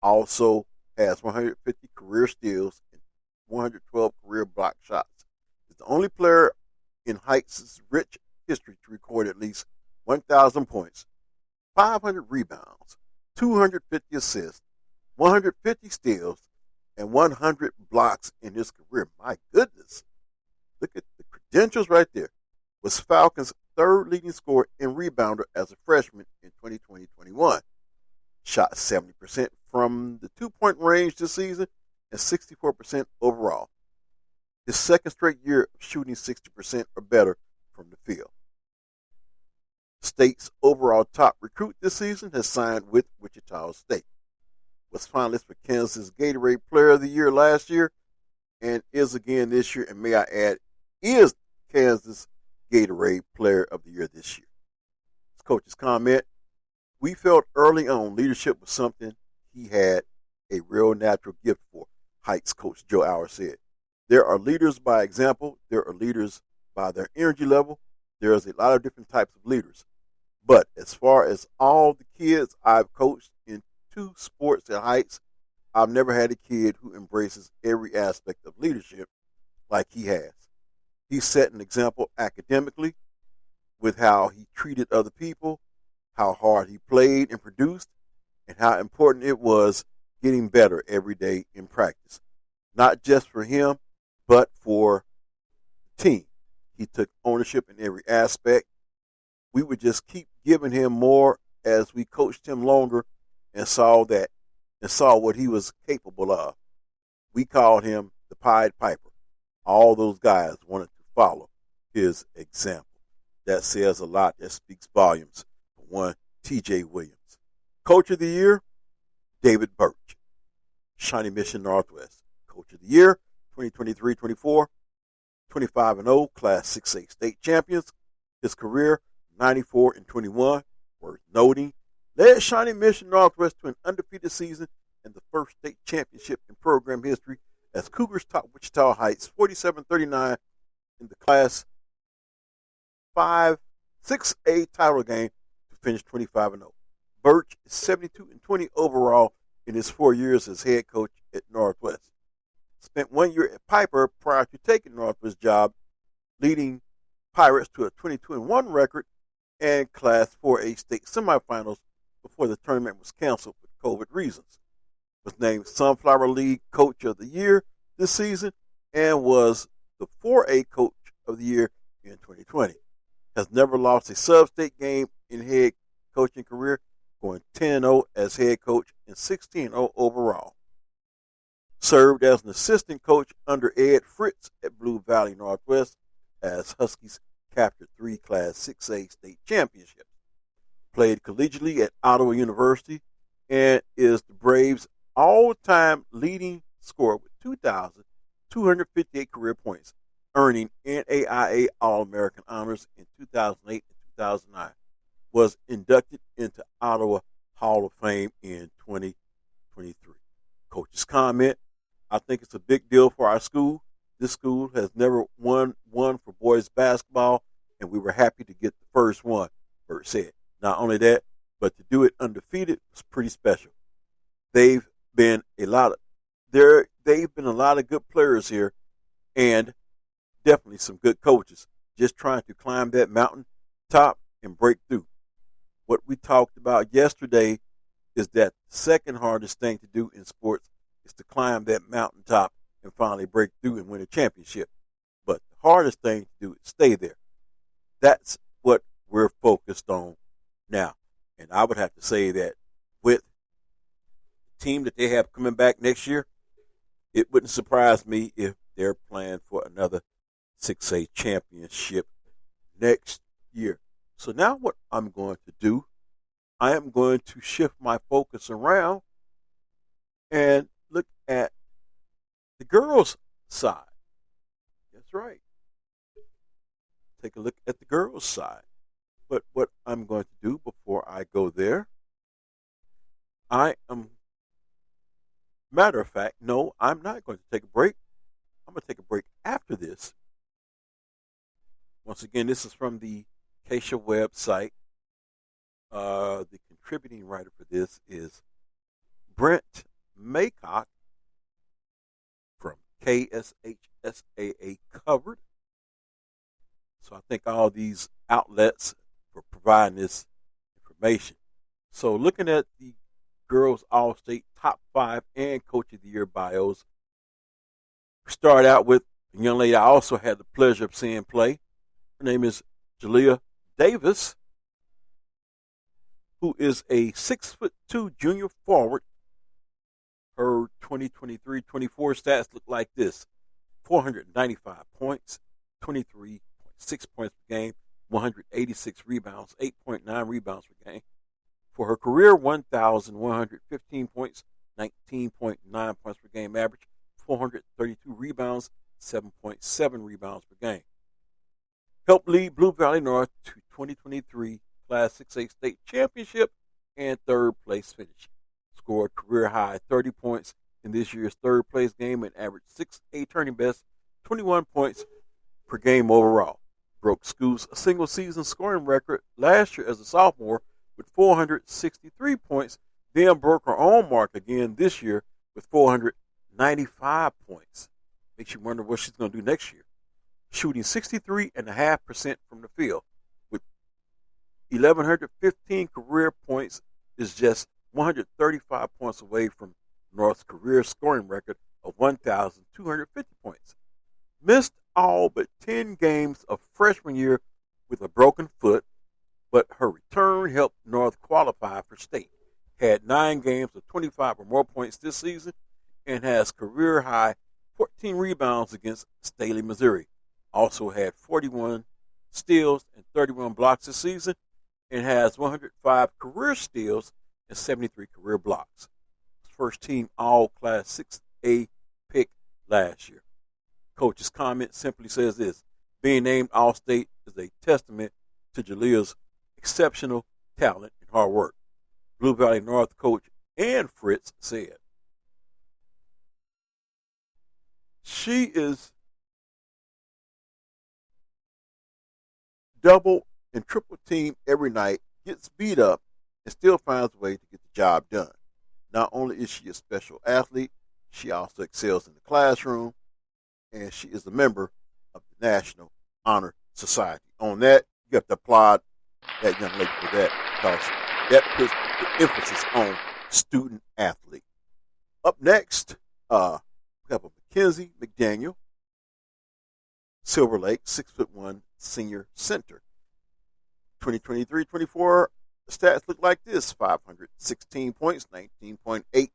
Also has 150 career steals and 112 career block shots. Is the only player in Heights' rich history to record at least 1,000 points, 500 rebounds, 250 assists, 150 steals, and 100 blocks in his career. My goodness. Look at the credentials right there. Was Falcons' third leading scorer and rebounder as a freshman in 2020-21. Shot 70% from the two-point range this season and 64% overall. His second straight year of shooting 60% or better from the field. State's overall top recruit this season has signed with Wichita State. Was finalist for Kansas Gatorade Player of the Year last year and is again this year, and may I add, is Kansas Gatorade Player of the Year this year. His coach's comment, we felt early on leadership was something he had a real natural gift for, Heights coach Joe Auer said. There are leaders by example. There are leaders by their energy level. There's a lot of different types of leaders. But as far as all the kids I've coached in 2 sports at Heights, I've never had a kid who embraces every aspect of leadership like he has. He set an example academically with how he treated other people, how hard he played and produced, and how important it was getting better every day in practice. Not just for him, but for the team. He took ownership in every aspect. We would just keep giving him more as we coached him longer and saw what he was capable of. We called him the Pied Piper. All those guys wanted to follow his example. That says a lot. That speaks volumes. For one, T.J. Williams. Coach of the Year, David Birch, Shawnee Mission Northwest. Coach of the Year, 2023-24, 25-0, Class 6A state champions. His career, 94-21. Worth noting, led Shawnee Mission Northwest to an undefeated season and the first state championship in program history as Cougars topped Wichita Heights 47-39 in the Class 6A title game to finish 25-0. Birch is 72-20 overall in his 4 years as head coach at Northwest. Spent 1 year at Piper prior to taking Northwest's job, leading Pirates to a 22-1 record and Class 4A state semifinals before the tournament was canceled for COVID reasons. Was named Sunflower League Coach of the Year this season and was the 4A Coach of the Year in 2020. Has never lost a sub-state game in head coaching career, going 10-0 as head coach and 16-0 overall. Served as an assistant coach under Ed Fritz at Blue Valley Northwest as Huskies captured 3 Class 6A state championships. Played collegiately at Ottawa University and is the Braves' all-time leading scorer with 2,258 career points, earning NAIA All-American honors in 2008 and 2009. Was inducted into Ottawa Hall of Fame in 2023. Coach's comment, I think it's a big deal for our school. This school has never won one for boys basketball, and we were happy to get the first one, Bert said. Not only that, but to do it undefeated was pretty special. They've been a lot of good players here, and definitely some good coaches just trying to climb that mountain top and break through. What we talked about yesterday is that the second hardest thing to do in sports is to climb that mountaintop and finally break through and win a championship. But the hardest thing to do is stay there. That's what we're focused on now. And I would have to say that with the team that they have coming back next year, it wouldn't surprise me if they're playing for another 6A championship next year. So now what I'm going to do, I am going to shift my focus around and look at the girls' side. That's right. Take a look at the girls' side. But what I'm going to do before I go there, matter of fact, no, I'm not going to take a break. I'm going to take a break after this. Once again, this is from the KSHSAA website. The contributing writer for this is Brent Maycock from KSHSAA Covered. So I thank all these outlets for providing this information. So looking at the girls All-State top 5 and Coach of the Year bios, we start out with a young lady I also had the pleasure of seeing play. Her name is Jalea Davis, who is a 6'2" junior forward. Her 2023-24 stats look like this: 495 points, 23.6 points per game, 186 rebounds, 8.9 rebounds per game. For her career, 1,115 points, 19.9 points per game average, 432 rebounds, 7.7 rebounds per game. Helped lead Blue Valley North to 2023 Class 6A state championship and third place finish. Scored career high 30 points in this year's third place game and averaged 6A turning best, 21 points per game overall. Broke school's single season scoring record last year as a sophomore with 463 points, then broke her own mark again this year with 495 points. Makes you wonder what she's going to do next year. Shooting 63.5% from the field with 1,115 career points is just 135 points away from North's career scoring record of 1,250 points. Missed all but 10 games of freshman year with a broken foot, but her return helped North qualify for state. Had 9 games of 25 or more points this season and has career high 14 rebounds against Staley, Missouri. Also had 41 steals and 31 blocks this season and has 105 career steals and 73 career blocks. First team all Class 6A pick last year. Coach's comment simply says this: being named All-State is a testament to Jalea's exceptional talent and hard work. Blue Valley North coach Ann Fritz said, she is double and triple team every night, gets beat up, and still finds a way to get the job done. Not only is she a special athlete, she also excels in the classroom, and she is a member of the National Honor Society. On that, you have to applaud that young lady for that, because that puts the emphasis on student athlete. Up next, we have a Mackenzie McDaniel, Silver Lake, 6'1" senior center. 2023-24 stats look like this: 516 points, 19.8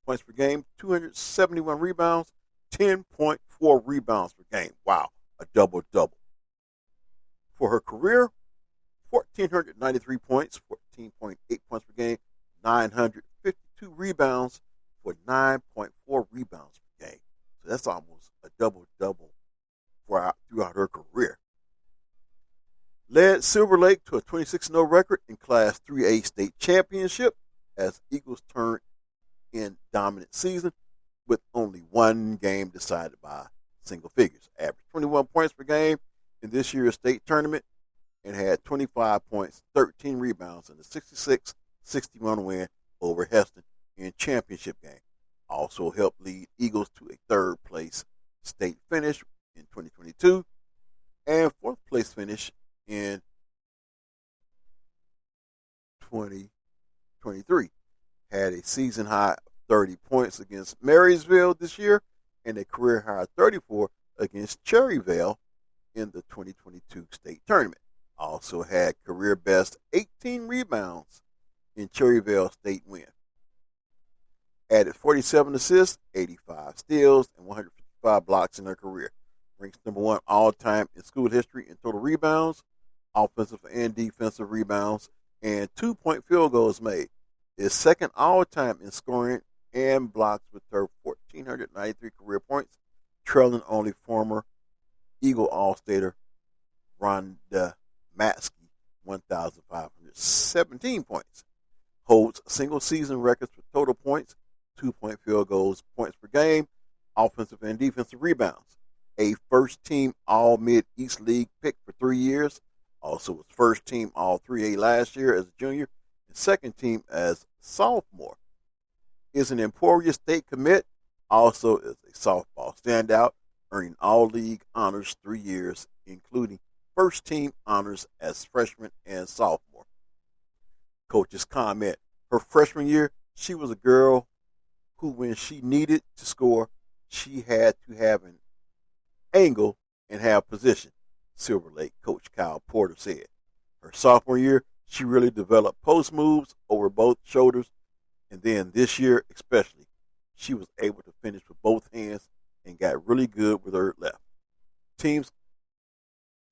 points per game, 271 rebounds, 10.4 rebounds per game. Wow, a double-double. For her career, 1,493 points, 14.8 points per game, 952 rebounds for 9.4 rebounds per game. So that's almost a double-double throughout her career. Led Silver Lake to a 26-0 record in Class 3A state championship as Eagles turned in dominant season with only one game decided by single figures. Averaged 21 points per game in this year's state tournament and had 25 points, 13 rebounds in the 66-61 win over Heston in championship game. Also helped lead Eagles to a third place state finish in 2022 and fourth place finish in 2023. Had a season high 30 points against Marysville this year and a career high 34 against Cherryvale in the 2022 state tournament. Also had career best 18 rebounds in Cherryvale state win. Added 47 assists, 85 steals, and 155 blocks in her career. Ranks number 1 all-time in school history in total rebounds offensive and defensive rebounds, and 2-point field goals made. Is second all-time in scoring and blocks with her 1,493 career points, trailing only former Eagle All-Stater Rhonda Matsky, 1,517 points. Holds single-season records for total points, 2-point field goals, points per game, offensive and defensive rebounds. A first-team All-Mid-East League pick for 3 years. Also was first-team All-3A last year as a junior and second-team as a sophomore. Is an Emporia State commit. Also is a softball standout, earning All-League honors 3 years, including first-team honors as freshman and sophomore. Coach's comment. Her freshman year, she was a girl who, when she needed to score, she had to have an angle and have position, Silver Lake coach Kyle Porter said. Her sophomore year, she really developed post moves over both shoulders, and then this year especially, she was able to finish with both hands and got really good with her left. Teams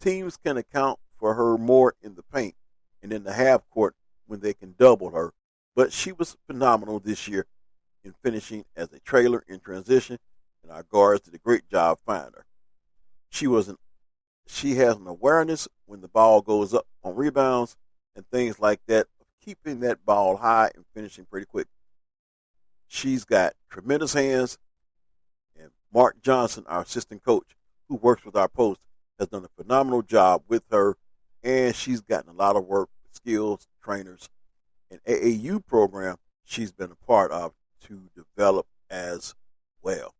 can account for her more in the paint and in the half court when they can double her, but she was phenomenal this year in finishing as a trailer in transition, and our guards did a great job finding her. She has an awareness when the ball goes up on rebounds and things like that, of keeping that ball high and finishing pretty quick. She's got tremendous hands, and Mark Johnson, our assistant coach, who works with our post, has done a phenomenal job with her, and she's gotten a lot of work with skills trainers and AAU program she's been a part of to develop as well.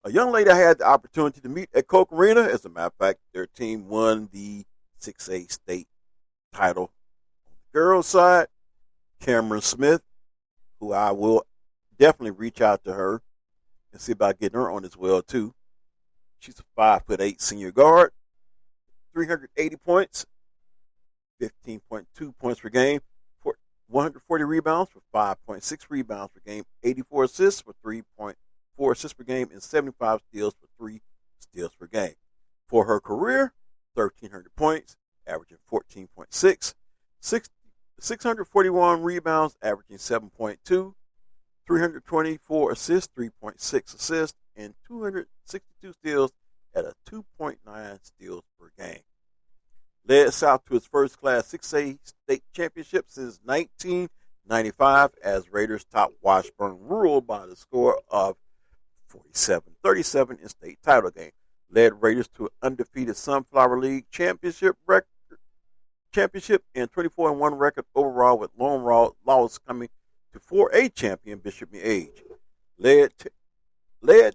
A young lady I had the opportunity to meet at Coke Arena. As a matter of fact, their team won the 6A state title. On the girls' side, Cameron Smith, who I will definitely reach out to her and see about getting her on as well, too. She's a 5'8" senior guard, 380 points, 15.2 points per game, 140 rebounds for 5.6 rebounds per game, 84 assists for 3.4 assists per game, and 75 steals for 3 steals per game. For her career, 1,300 points, averaging 14.6, 641 rebounds, averaging 7.2, 324 assists, 3.6 assists, and 262 steals at a 2.9 steals per game. Led South to its first class 6A state championship since 1995 as Raiders topped Washburn Rural by the score of 47-37 in state title game. Led Raiders to an undefeated Sunflower League championship and 24-1 record overall, with lone loss coming to 4A champion Bishop Miege. Led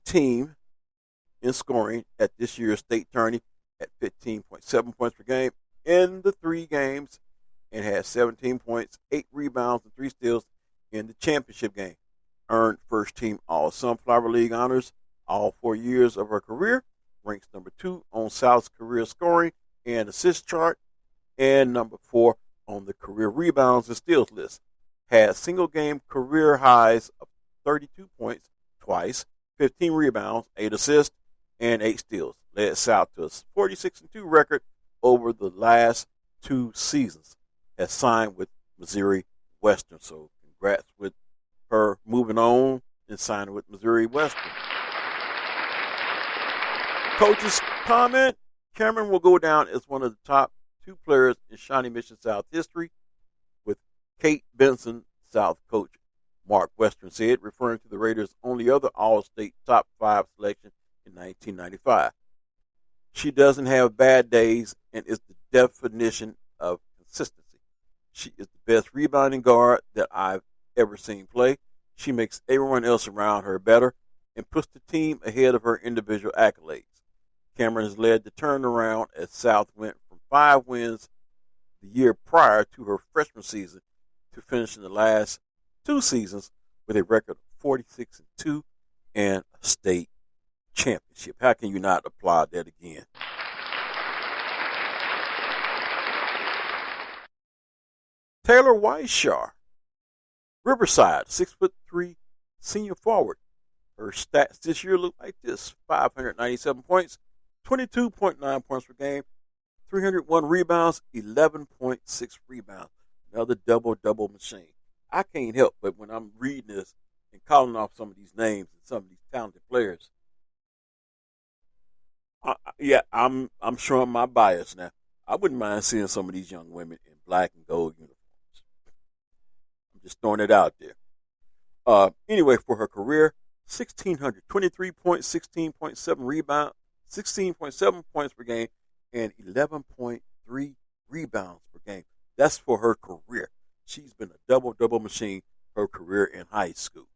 team in scoring at this year's state tourney at 15.7 points per game in the 3 games, and had 17 points, 8 rebounds, and 3 steals in the championship game. Earned first team All Sunflower League honors all 4 years of her career. Ranks number 2 on South's career scoring and assist chart, and number 4 on the career rebounds and steals list. Had single game career highs of 32 points twice, 15 rebounds, 8 assists, and 8 steals. Led South to a 46-2 record over the last 2 seasons. Has signed with Missouri Western. So congrats with her moving on and signing with Missouri Western. Coach's comment: Cameron will go down as one of the top 2 players in Shawnee Mission South history, with Kate Benson, South coach Mark Western said, referring to the Raiders' only other All-State top 5 selection in 1995. She doesn't have bad days and is the definition of consistency. She is the best rebounding guard that I've ever seen play. She makes everyone else around her better and puts the team ahead of her individual accolades. Cameron has led the turnaround as South went from 5 wins the year prior to her freshman season to finishing the last 2 seasons with a record of 46-2 and a state championship. How can you not applaud that again? Taylor Weishar, Riverside, 6'3" senior forward. Her stats this year look like this: 597 points, 22.9 points per game, 301 rebounds, 11.6 rebounds. Another double-double machine. I can't help but when I'm reading this and calling off some of these names and some of these talented players, I'm showing my bias now. I wouldn't mind seeing some of these young women in black and gold uniforms. I'm just throwing it out there. Anyway, for her career, 1,623 points, 16.7 rebounds, 16.7 points per game, and 11.3 rebounds per game. That's for her career. She's been a double-double machine her career in high school.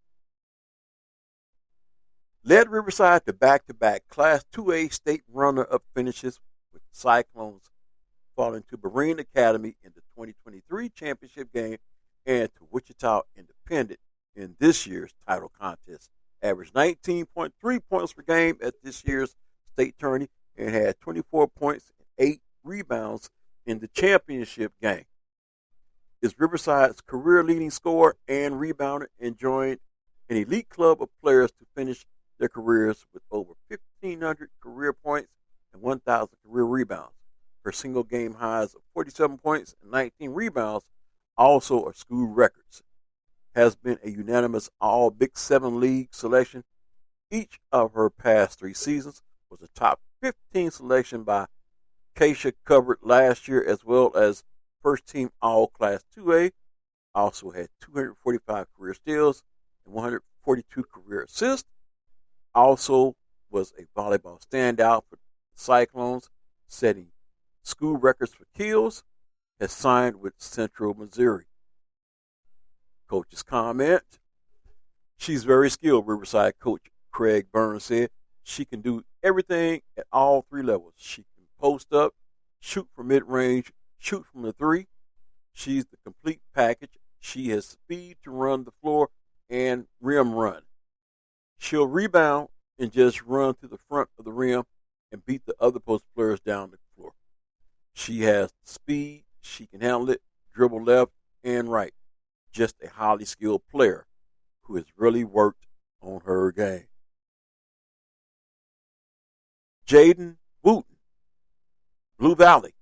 Led Riverside to back-to-back Class 2A state runner-up finishes with the Cyclones falling to Marine Academy in the 2023 championship game and to Wichita Independent in this year's title contest. Averaged 19.3 points per game at this year's state tourney and had 24 points and 8 rebounds in the championship game. Is Riverside's career-leading scorer and rebounder and joined an elite club of players to finish their careers with over 1,500 career points and 1,000 career rebounds. Her single game highs of 47 points and 19 rebounds also are school records. Has been a unanimous All Big 7 League selection. Each of her past 3 seasons was a top 15 selection by Keisha covered last year, as well as first team All Class 2A. Also had 245 career steals and 142 career assists. Also was a volleyball standout for the Cyclones, setting school records for kills. Has signed with Central Missouri. Coach's comment: she's very skilled, Riverside coach Craig Burns said. She can do everything at all 3 levels. She can post up, shoot from mid-range, shoot from the 3. She's the complete package. She has speed to run the floor and rim run. She'll rebound and just run to the front of the rim and beat the other post players down the floor. She has speed. She can handle it, dribble left and right. Just a highly skilled player who has really worked on her game. Jaden Wooten, Blue Valley,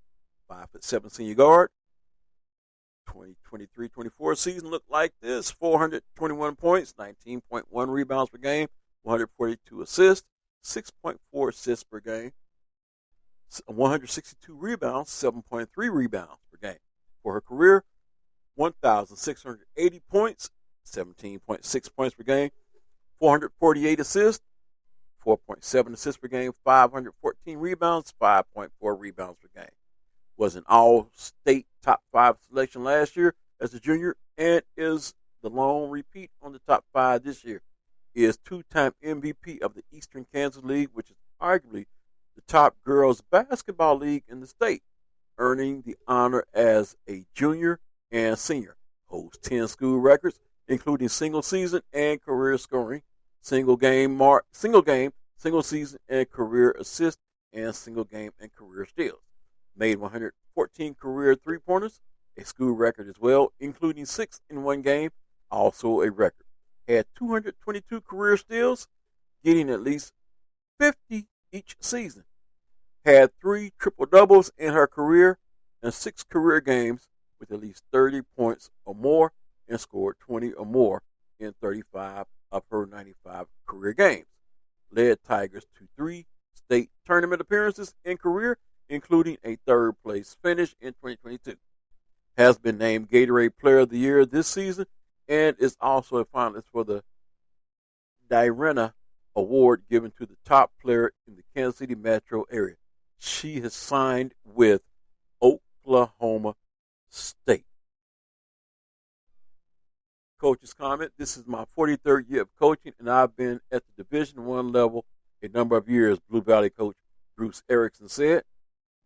5'7" senior guard. 2023-24 season looked like this: 421 points, 19.1 rebounds per game, 142 assists, 6.4 assists per game, 162 rebounds, 7.3 rebounds per game. For her career, 1,680 points, 17.6 points per game, 448 assists, 4.7 assists per game, 514 rebounds, 5.4 rebounds per game. Was an all-state top 5 selection last year as a junior and is the lone repeat on the top 5 this year. Is 2-time MVP of the Eastern Kansas League, which is arguably the top girls basketball league in the state, earning the honor as a junior and senior. Holds 10 school records, including single season and career scoring, single single season and career assist, and single game and career steals. Made 114 career three-pointers, a school record as well, including 6 in one game, also a record. Had 222 career steals, getting at least 50 each season. Had 3 triple-doubles in her career and 6 career games with at least 30 points or more, and scored 20 or more in 35 of her 95 career games. Led Tigers to 3 state tournament appearances in career, including a 3rd place finish in 2022. Has been named Gatorade Player of the Year this season and is also a finalist for the Dyrena Award given to the top player in the Kansas City metro area. She has signed with Oklahoma State. Coach's comment: this is my 43rd year of coaching, and I've been at the Division I level a number of years, Blue Valley coach Bruce Erickson said.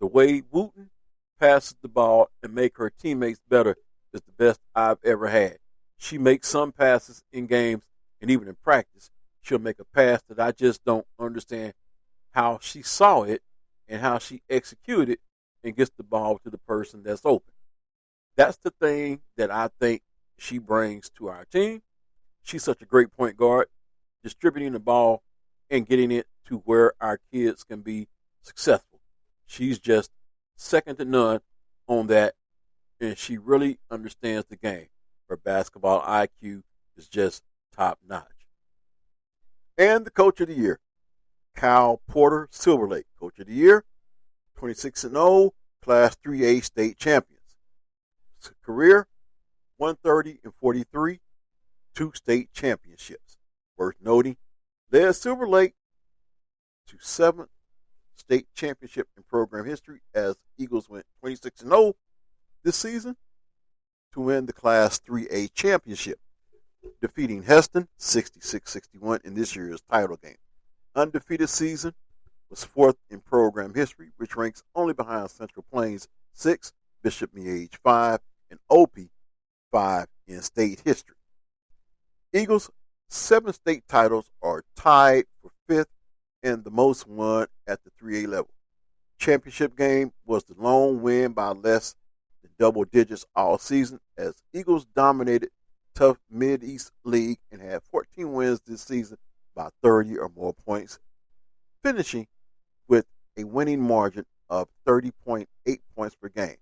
The way Wooten passes the ball and make her teammates better is the best I've ever had. She makes some passes in games and even in practice. She'll make a pass that I just don't understand how she saw it and how she executed and gets the ball to the person that's open. That's the thing that I think she brings to our team. She's such a great point guard, distributing the ball and getting it to where our kids can be successful. She's just second to none on that, and she really understands the game. Her basketball IQ is just top notch. And the coach of the year, Kyle Porter, Silver Lake, coach of the year, 26-0, Class 3A state champions. His career, 130-43, 2 state championships. Worth noting, led Silver Lake to 7th state championship in program history as Eagles went 26-0 this season to win the Class 3A championship, defeating Heston 66-61 in this year's title game. Undefeated season was 4th in program history, which ranks only behind Central Plains 6, Bishop Miege 5, and Opie 5 in state history. Eagles' 7 state titles are tied for 5th and the most won at the 3A level. Championship game was the lone win by less than double digits all season as Eagles dominated tough Mid-East League and had 14 wins this season by 30 or more points, finishing with a winning margin of 30.8 points per game.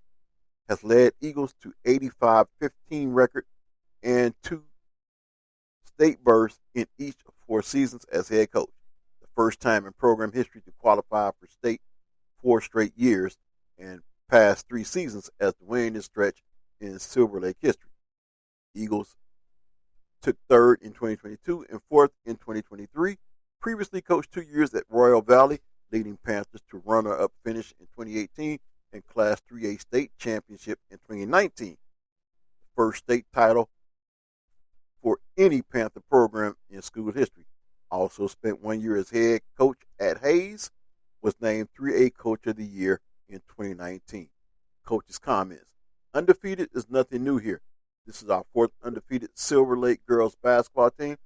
Has led Eagles to 85-15 record and 2 state berths in each of 4 seasons as head coach. The first time in program history to qualify for state 4 straight years and past 3 seasons as the winningest stretch in Silver Lake history. Eagles took 3rd in 2022 and 4th in 2023. Previously coached 2 years at Royal Valley, leading Panthers to runner-up finish in 2018 and Class 3A state championship in 2019. The first state title for any Panther program in school history. Also spent 1 year as head coach at Hayes. Was named 3A Coach of the Year in 2019. Coach's comments. Undefeated is nothing new here. This is our 4th undefeated Silver Lake girls basketball team,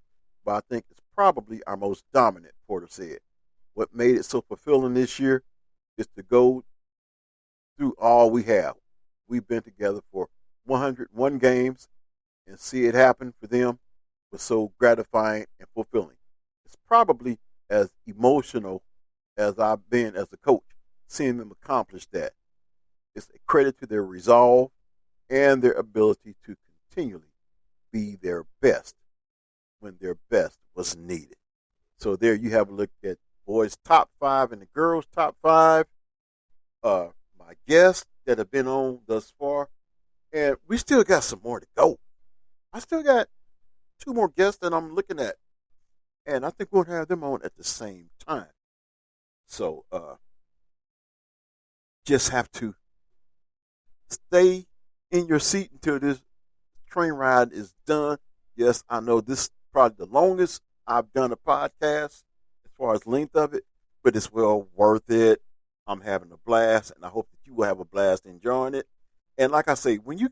but I think it's probably our most dominant, Porter said. What made it so fulfilling this year is to go through all we have. We've been together for 101 games, and see it happen for them was so gratifying and fulfilling. It's probably as emotional as I've been as a coach, seeing them accomplish that. It's a credit to their resolve and their ability to continually be their best when their best was needed. So there you have a look at boys' top 5 and the girls' top 5. My guests that have been on thus far, and we still got some more to go. I still got 2 more guests that I'm looking at, and I think we'll have them on at the same time. So just have to stay in your seat until this train ride is done. Yes, I know this is probably the longest I've done a podcast as far as length of it, but it's well worth it. I'm having a blast, and I hope that you will have a blast enjoying it. And like I say, when you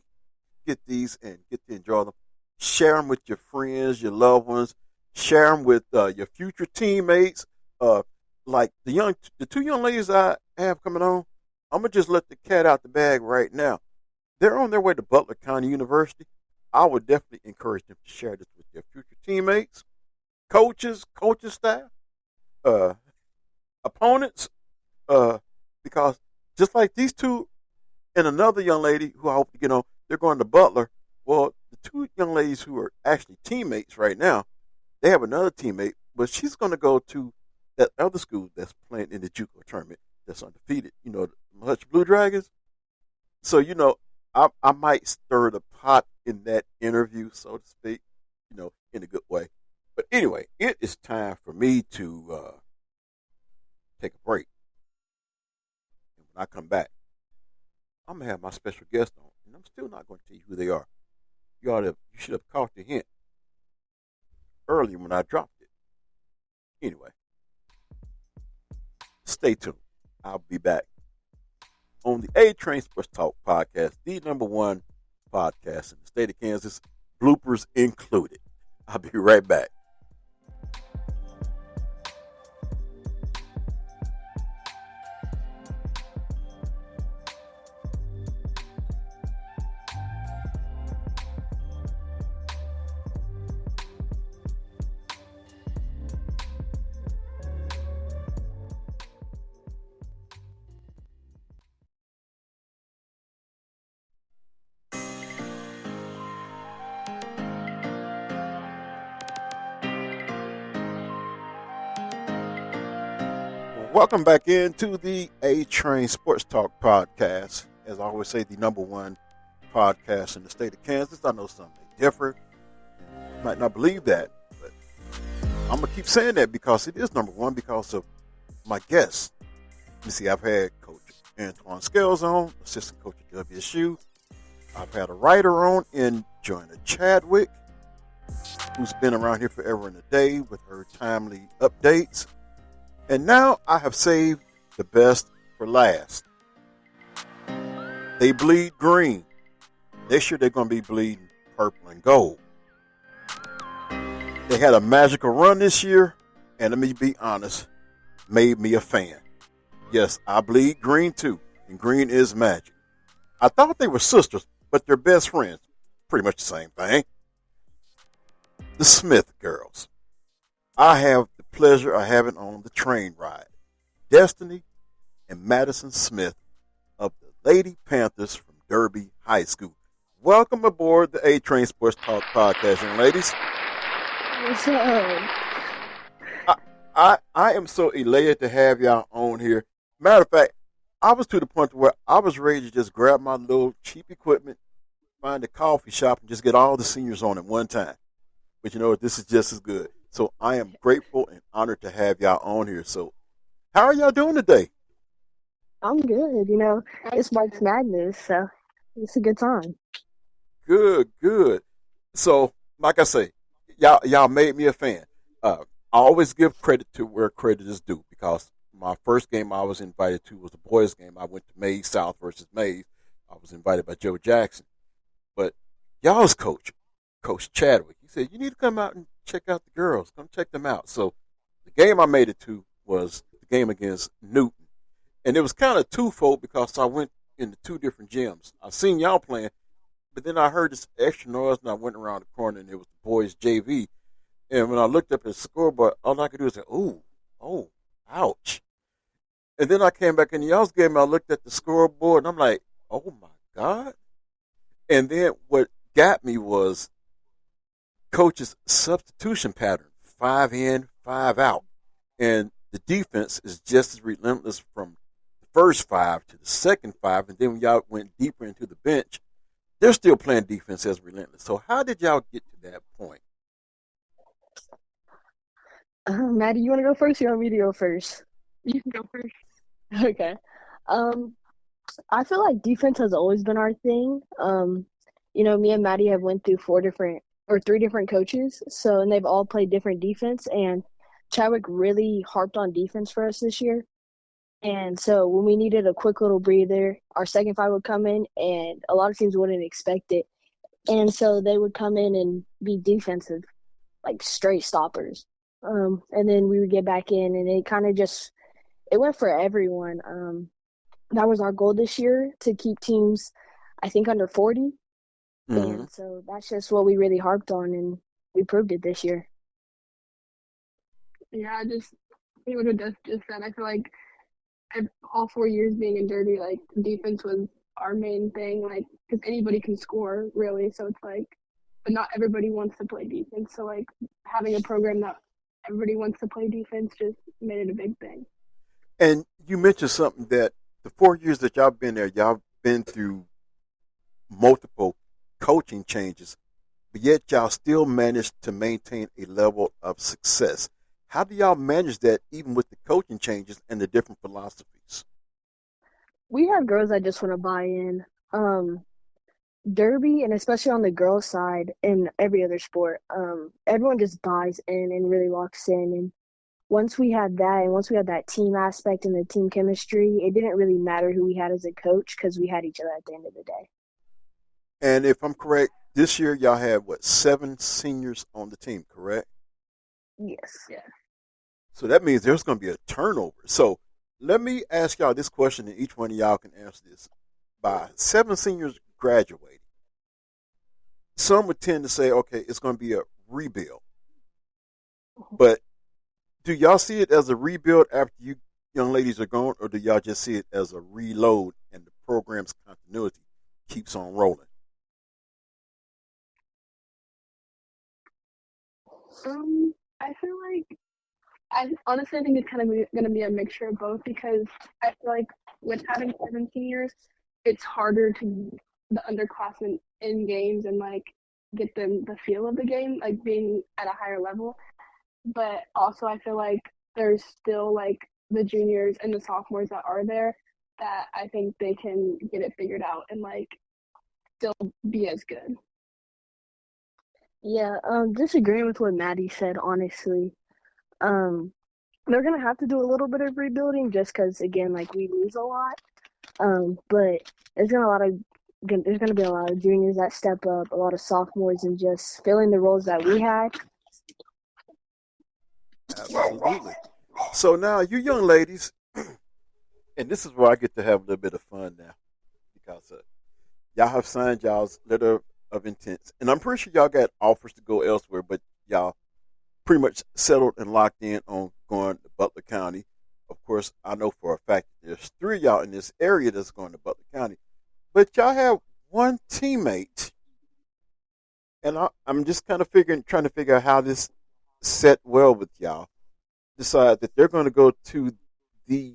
get these and get to enjoy them, share them with your friends, your loved ones, share them with your future teammates. Like the 2 young ladies I have coming on, I'm gonna just let the cat out the bag right now. They're on their way to Butler County University. I would definitely encourage them to share this with their future teammates, coaches, coaching staff, opponents, because just like these 2 and another young lady who I hope to get on, they're going to Butler. Well, the 2 young ladies who are actually teammates right now, they have another teammate, but she's going to go to that other school that's playing in the JUCO tournament that's undefeated, the Hutch Blue Dragons. So, I might stir the pot in that interview, so to speak, in a good way. But anyway, it is time for me to take a break. And when I come back, I'm going to have my special guest on, and I'm still not going to tell you who they are. You should have caught the hint earlier when I dropped it. Anyway, stay tuned. I'll be back on the A Train Sports Talk podcast, the #1 podcast in the state of Kansas, bloopers included. I'll be right back. Welcome back into the A Train Sports Talk podcast. As I always say, the number one podcast in the state of Kansas. I know some may differ. You might not believe that, but I'm going to keep saying that because it is number one because of my guests. You see, I've had Coach Antwain Scales on, assistant coach at WSU. I've had a writer on in Joanna Chadwick, who's been around here forever and a day with her timely updates. And now I have saved the best for last. They bleed green. This year they're going to be bleeding purple and gold. They had a magical run this year, and let me be honest, made me a fan. Yes, I bleed green too, and green is magic. I thought they were sisters, but they're best friends. Pretty much the same thing. The Smith girls. I have the pleasure of having on the train ride Destiny and Madison Smith of the Lady Panthers from Derby High School. Welcome aboard the A Train Sports Talk podcast, young ladies. What's up? I am so elated to have y'all on here. Matter of fact, I was to the point where I was ready to just grab my little cheap equipment, find a coffee shop, and just get all the seniors on at one time. But you know what? This is just as good. So I am grateful and honored to have y'all on here. So how are y'all doing today? I'm good. You know, it's March Madness, so it's a good time. Good. So, like I say, y'all made me a fan. I always give credit to where credit is due because my first game I was invited to was the boys' game. I went to Mays South versus Mays. I was invited by Joe Jackson. But y'all's coach, Coach Chadwick, he said, you need to come out and check out the girls. Come check them out. So the game I made it to was the game against Newton. And it was kind of twofold because I went into two different gyms. I seen y'all playing, but then I heard this extra noise and I went around the corner and it was the boys JV. And when I looked up at the scoreboard, all I could do was say, oh, ouch. And then I came back in y'all's game and I looked at the scoreboard and I'm like, oh my God. And then what got me was coach's substitution pattern, 5 in, 5 out. And the defense is just as relentless from the first 5 to the second 5. And then when y'all went deeper into the bench, they're still playing defense as relentless. So how did y'all get to that point? Maddie, you want to go first or you want me to go first? You can go first. Okay. I feel like defense has always been our thing. You know, me and Maddie have went through 3 different coaches, and they've all played different defense, and Chadwick really harped on defense for us this year. And so when we needed a quick little breather, our second 5 would come in, and a lot of teams wouldn't expect it. And so they would come in and be defensive, like straight stoppers. And then we would get back in, and it kind of it went for everyone. That was our goal this year, to keep teams, I think, under 40. Mm-hmm. And so that's just what we really harped on, and we proved it this year. Yeah, I think what Dust just said. I feel like all 4 years being in Derby, like, defense was our main thing, like, because anybody can score, really. So it's like, but not everybody wants to play defense. So, like, having a program that everybody wants to play defense just made it a big thing. And you mentioned something that the 4 years that y'all been there, y'all been through multiple coaching changes, but yet y'all still managed to maintain a level of success. How do y'all manage that even with the coaching changes and the different philosophies? We have girls that just want to buy in. Derby, and especially on the girls' side and every other sport, everyone just buys in and really locks in. And once we had that team aspect and the team chemistry, it didn't really matter who we had as a coach because we had each other at the end of the day. And if I'm correct, this year y'all had, 7 seniors on the team, correct? Yes. Yeah. So that means there's going to be a turnover. So let me ask y'all this question, and each one of y'all can answer this. By 7 seniors graduating, some would tend to say, okay, it's going to be a rebuild. But do y'all see it as a rebuild after you young ladies are gone, or do y'all just see it as a reload and the program's continuity keeps on rolling? I feel like I honestly think it's kind of going to be a mixture of both because I feel like with having 17 years, it's harder to the underclassmen in games and like get them the feel of the game, like being at a higher level. But also, I feel like there's still like the juniors and the sophomores that are there that I think they can get it figured out and like still be as good. Yeah, disagreeing with what Maddie said, honestly. Um, they're gonna have to do a little bit of rebuilding just because, again, like we lose a lot. But there's gonna be a lot of juniors that step up, a lot of sophomores, and just filling the roles that we had. Absolutely. So now, you young ladies, and this is where I get to have a little bit of fun now because y'all have signed y'all's letter of intent, and I'm pretty sure y'all got offers to go elsewhere, but y'all pretty much settled and locked in on going to Butler County. Of course, I know for a fact that there's three of y'all in this area that's going to Butler County, but y'all have one teammate, and I'm just kind of trying to figure out how this set well with y'all. Decide that they're going to go to the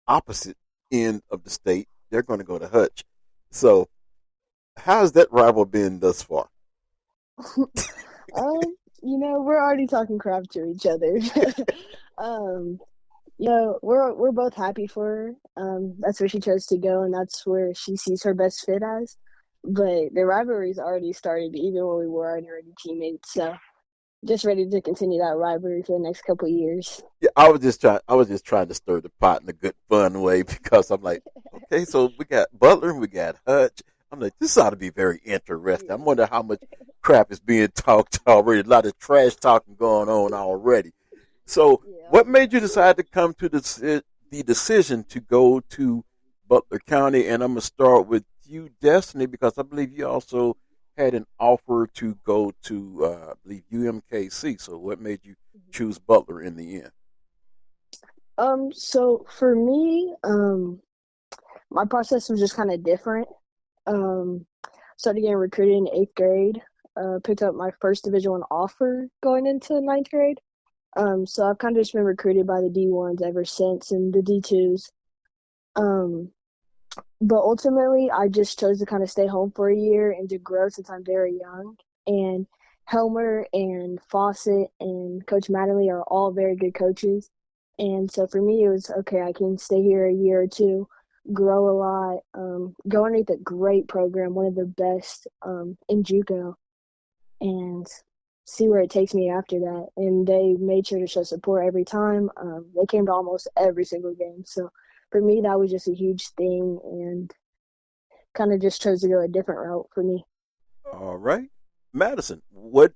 opposite end of the state. They're going to go to Hutch. So, how's that rival been thus far? We're already talking crap to each other. We're both happy for her. That's where she chose to go, and that's where she sees her best fit as. But the rivalry's already started, even when we were already teammates. So, just ready to continue that rivalry for the next couple of years. Yeah, I was just trying to stir the pot in a good, fun way because I'm like, okay, so we got Butler, we got Hutch. I'm like, this ought to be very interesting. I'm wondering how much crap is being talked already. A lot of trash talking going on already. So, what made you decide to come to the decision to go to Butler County? And I'm gonna start with you, Destiny, because I believe you also had an offer to go to, I believe, UMKC. So, what made you choose Butler in the end? So for me, my process was just kind of different. Started getting recruited in 8th grade. Picked up my first Division I offer going into 9th grade. So I've kind of just been recruited by the D1s ever since and the D2s. But ultimately, I just chose to kind of stay home for a year and to grow since I'm very young. And Helmer and Fawcett and Coach Mattingly are all very good coaches. And so for me, it was, okay, I can stay here a year or two, grow a lot, go underneath a great program, one of the best in JUCO, and see where it takes me after that. And they made sure to show support every time. They came to almost every single game. So for me, that was just a huge thing and kind of just chose to go a different route for me. All right. Madison, what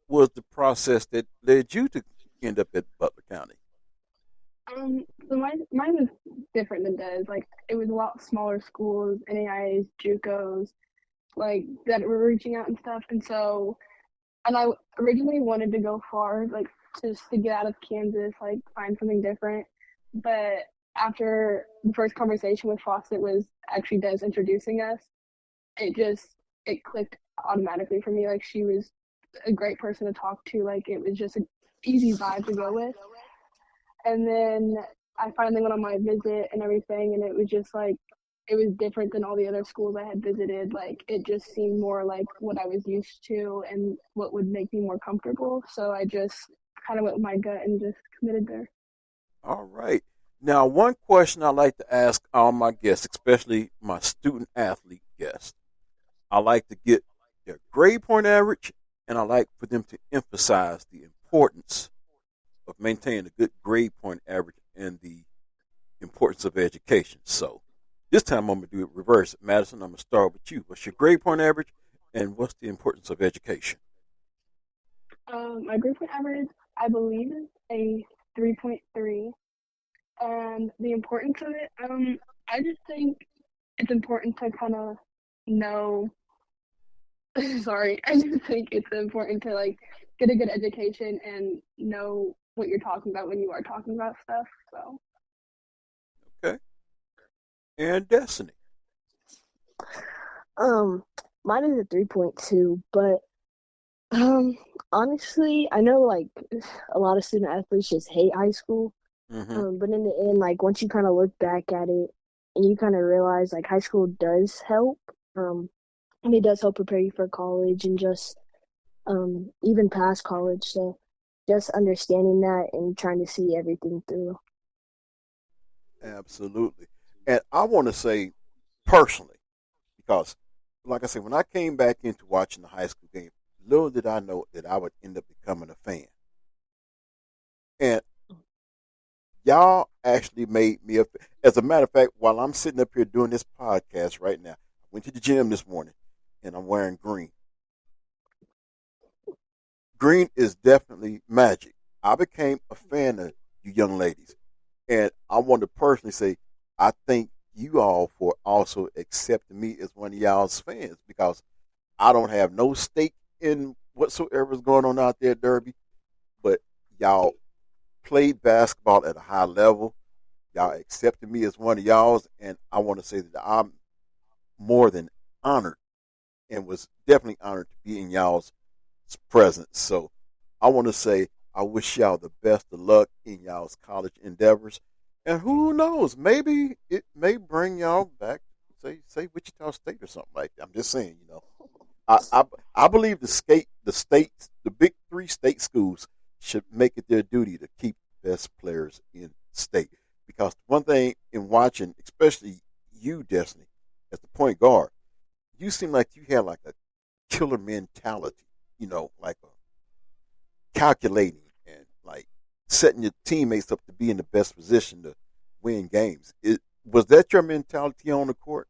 was the process that led you to end up at Butler County? So mine was different than Des. Like, it was a lot smaller schools, NAIAs, JUCOs, like, that were reaching out and stuff. And I originally wanted to go far, like, just to get out of Kansas, like, find something different. But after the first conversation with Fawcett was actually Des introducing us, it clicked automatically for me. Like, she was a great person to talk to. Like, it was just an easy vibe to go with. And then I finally went on my visit and everything, and it was just like, it was different than all the other schools I had visited. Like, it just seemed more like what I was used to and what would make me more comfortable. So I just kind of went with my gut and just committed there. All right. Now, one question I like to ask all my guests, especially my student athlete guests, I like to get their grade point average, and I like for them to emphasize the importance of maintaining a good grade point average and the importance of education. So this time I'm going to do it reverse. Madison, I'm going to start with you. What's your grade point average, and what's the importance of education? My grade point average, I believe, is a 3.3. And the importance of it, I just think it's important to kind of know. Sorry, I just think it's important to like get a good education and know what you're talking about when you are talking about stuff. So. Okay. And Destiny. Mine is a 3.2, but Um, Honestly, I know like a lot of student athletes just hate high school. Hmm. But in the end, like once you kind of look back at it and you kind of realize like high school does help. Um, and it does help prepare you for college and just even past college. So just understanding that and trying to see everything through. Absolutely. And I want to say personally, because like I said, when I came back into watching the high school game, little did I know that I would end up becoming a fan. And y'all actually made me a. As a matter of fact, while I'm sitting up here doing this podcast right now, I went to the gym this morning, and I'm wearing green. Green is definitely magic. I became a fan of you young ladies, and I want to personally say I thank you all for also accepting me as one of y'all's fans because I don't have no stake in whatsoever is going on out there, Derby. But y'all played basketball at a high level. Y'all accepted me as one of y'all's, and I want to say that I'm more than honored and was definitely honored to be in y'all's presence. So I want to say I wish y'all the best of luck in y'all's college endeavors. And who knows, maybe it may bring y'all back, say Wichita State or something like that. I'm just saying, I I, I believe the states, the big three state schools should make it their duty to keep the best players in state. Because one thing in watching, especially you, Destiny, as the point guard, you seem like you had like a killer mentality, like a calculating and like setting your teammates up to be in the best position to win games. Was that your mentality on the court?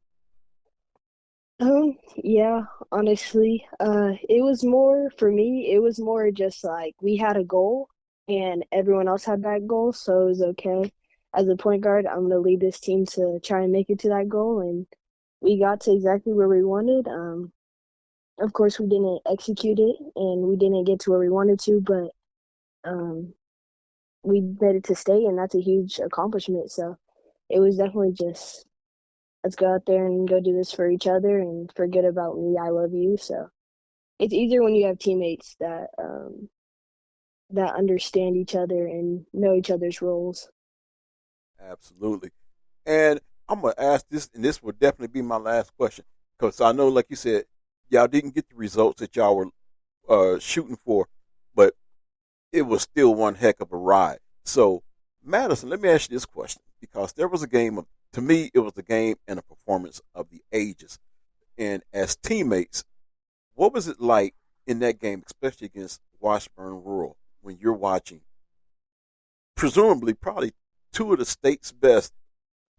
Yeah, honestly, it was more for me, it was more just like we had a goal and everyone else had that goal, so it was okay. As a point guard, I'm gonna lead this team to try and make it to that goal, and we got to exactly where we wanted. Of course, we didn't execute it, and we didn't get to where we wanted to, but um, we made it to state, and that's a huge accomplishment. So it was definitely just let's go out there and go do this for each other and forget about me. I love you. So it's easier when you have teammates that understand each other and know each other's roles. Absolutely. And I'm gonna ask this, and this will definitely be my last question, because I know, like you said, y'all didn't get the results that y'all were shooting for, but it was still one heck of a ride. So, Madison, let me ask you this question, because there was a game of, to me, it was a game and a performance of the ages. And as teammates, what was it like in that game, especially against Washburn Rural, when you're watching, presumably, probably two of the state's best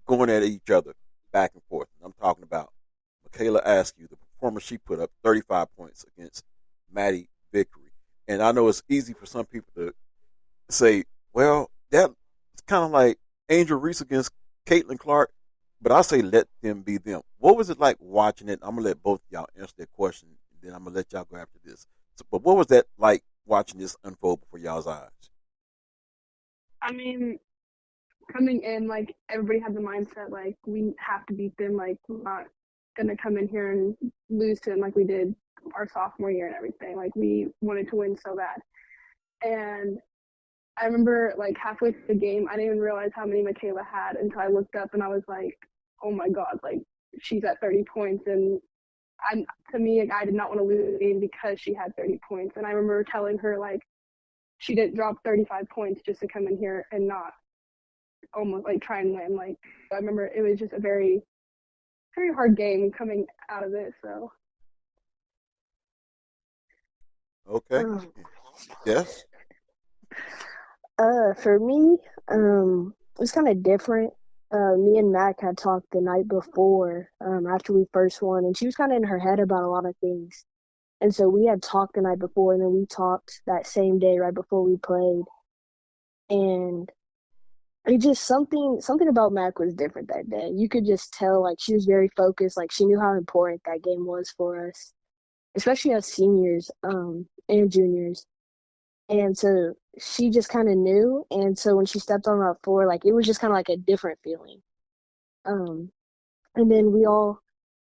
going at each other back and forth? And I'm talking about Michaela Askew, the performance she put up, 35 points against Maddie Vickery. And I know it's easy for some people to say, well, that's kind of like Angel Reese against Caitlin Clark. But I say let them be them. What was it like watching it? I'm going to let both of y'all answer that question, and then I'm going to let y'all go after this. So, but what was that like watching this unfold before y'all's eyes? I mean, coming in, like everybody had the mindset like we have to beat them. Like we're not gonna come in here and lose to them like we did our sophomore year and everything. Like we wanted to win so bad. And I remember like halfway through the game, I didn't even realize how many Michaela had until I looked up and I was like, oh my god, like she's at 30 points. And I, to me, like, I did not want to lose the game because she had 30 points. And I remember telling her like she didn't drop 35 points just to come in here and not almost like try and win. Like I remember it was just a very, very hard game coming out of it. So Okay. Um, Yes. for me, it was kind of different. Me and Mac had talked the night before, after we first won, and she was kind of in her head about a lot of things. And so we had talked the night before, and then we talked that same day right before we played. And it just something about Mac was different that day. You could just tell like she was very focused, like she knew how important that game was for us, especially as seniors and juniors. And so she just kind of knew. And so when she stepped on that floor, like it was just kind of like a different feeling. Um, and then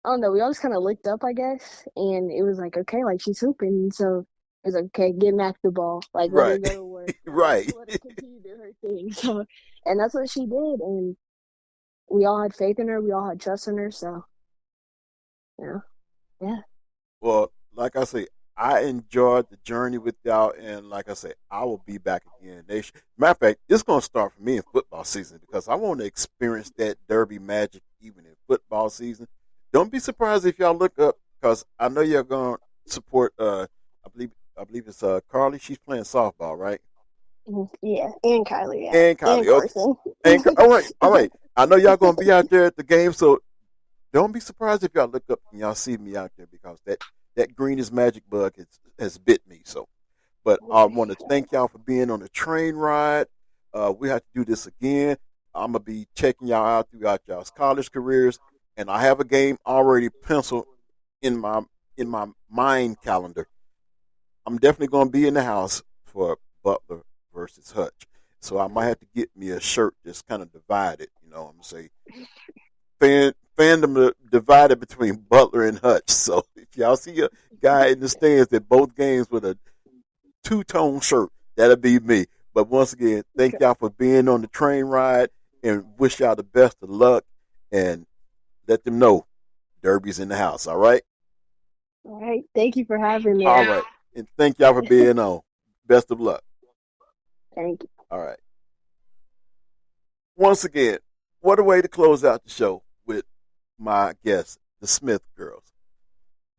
I don't know, we all just kind of looked up, I guess, and it was like, okay, like she's hooping. And so It's like, okay, get Mac the ball. Like, let her Right. go to work. Right. Let her continue to do her thing. So, and that's what she did. And we all had faith in her. We all had trust in her. So, yeah. Well, like I say, I enjoyed the journey with y'all, and like I say, I will be back again. Matter of fact, it's going to start for me in football season because I want to experience that Derby magic even in football season. Don't be surprised if y'all look up because I know you're going to support. I believe it's Carly. She's playing softball, right? Yeah. And Kylie, yeah. And Kylie. And Carson. And all right. I know y'all going to be out there at the game, so don't be surprised if y'all look up and y'all see me out there because that greenish magic bug has bit me. So, but I want to thank y'all for being on the train ride. We have to do this again. I'm gonna be checking y'all out throughout y'all's college careers, and I have a game already penciled in my mind calendar. I'm definitely gonna be in the house for Butler versus Hutch. So I might have to get me a shirt that's kind of divided. You know, I'm gonna say fandom divided between Butler and Hutch. So if y'all see a guy in the stands at both games with a two-tone shirt, that'll be me. But once again, thank y'all for being on the train ride and wish y'all the best of luck and let them know Derby's in the house. All right? All right. Thank you for having me. All right. And thank y'all for being on. Best of luck. Thank you. All right. Once again, what a way to close out the show with my guests, the Smith girls,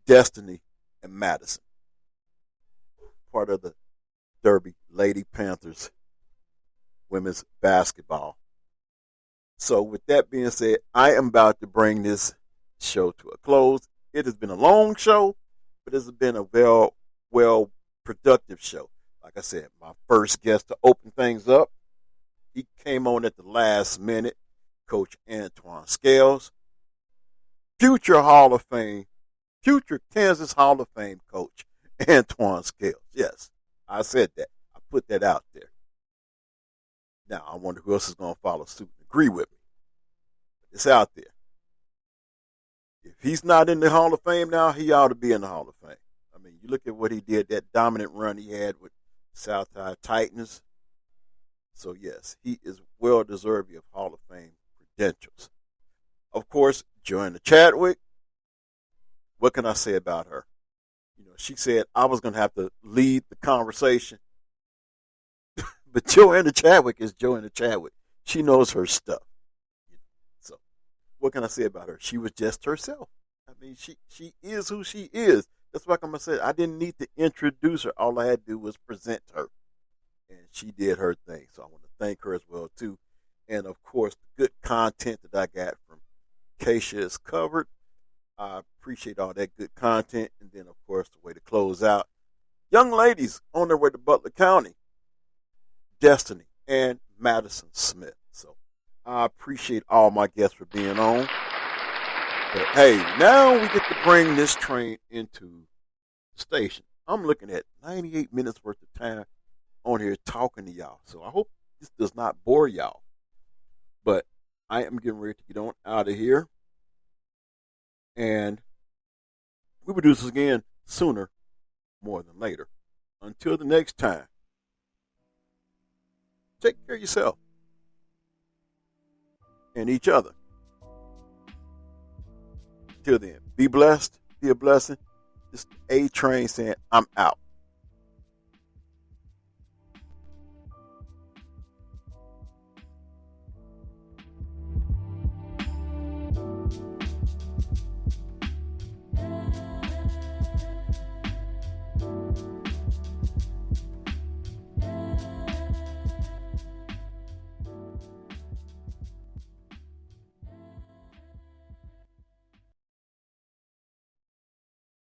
Destiny and Madison, part of the Derby Lady Panthers women's basketball. So with that being said, I am about to bring this show to a close. It has been a long show, but it's been a well productive show. Like I said, my first guest to open things up, he came on at the last minute, Coach Antwain Scales, future Kansas Hall of Fame coach, Antwain Scales. Yes, I said that. I put that out there. Now, I wonder who else is going to follow suit and agree with me. It's out there. If he's not in the Hall of Fame now, he ought to be in the Hall of Fame. I mean, you look at what he did, that dominant run he had with South High Titans. So, yes, he is well deserving of Hall of Fame credentials. Of course, Joanna Chadwick. What can I say about her? You know, she said I was going to have to lead the conversation. But Joanna Chadwick is Joanna Chadwick. She knows her stuff. So, what can I say about her? She was just herself. I mean, she is who she is. That's what I'm going to say. I didn't need to introduce her. All I had to do was present her. And she did her thing. So I want to thank her as well, too. And, of course, the good content that I got from Keisha is covered. I appreciate all that good content. And then, of course, the way to close out. Young ladies on their way to Butler County, Destiny and Madison Smith. So I appreciate all my guests for being on. But, hey, now we get to bring this train into the station. I'm looking at 98 minutes worth of time on here talking to y'all. So I hope this does not bore y'all. But I am getting ready to get on out of here. And we will do this again sooner more than later. Until the next time, take care of yourself and each other. Till then, be blessed, be a blessing. This is A Train saying, I'm out.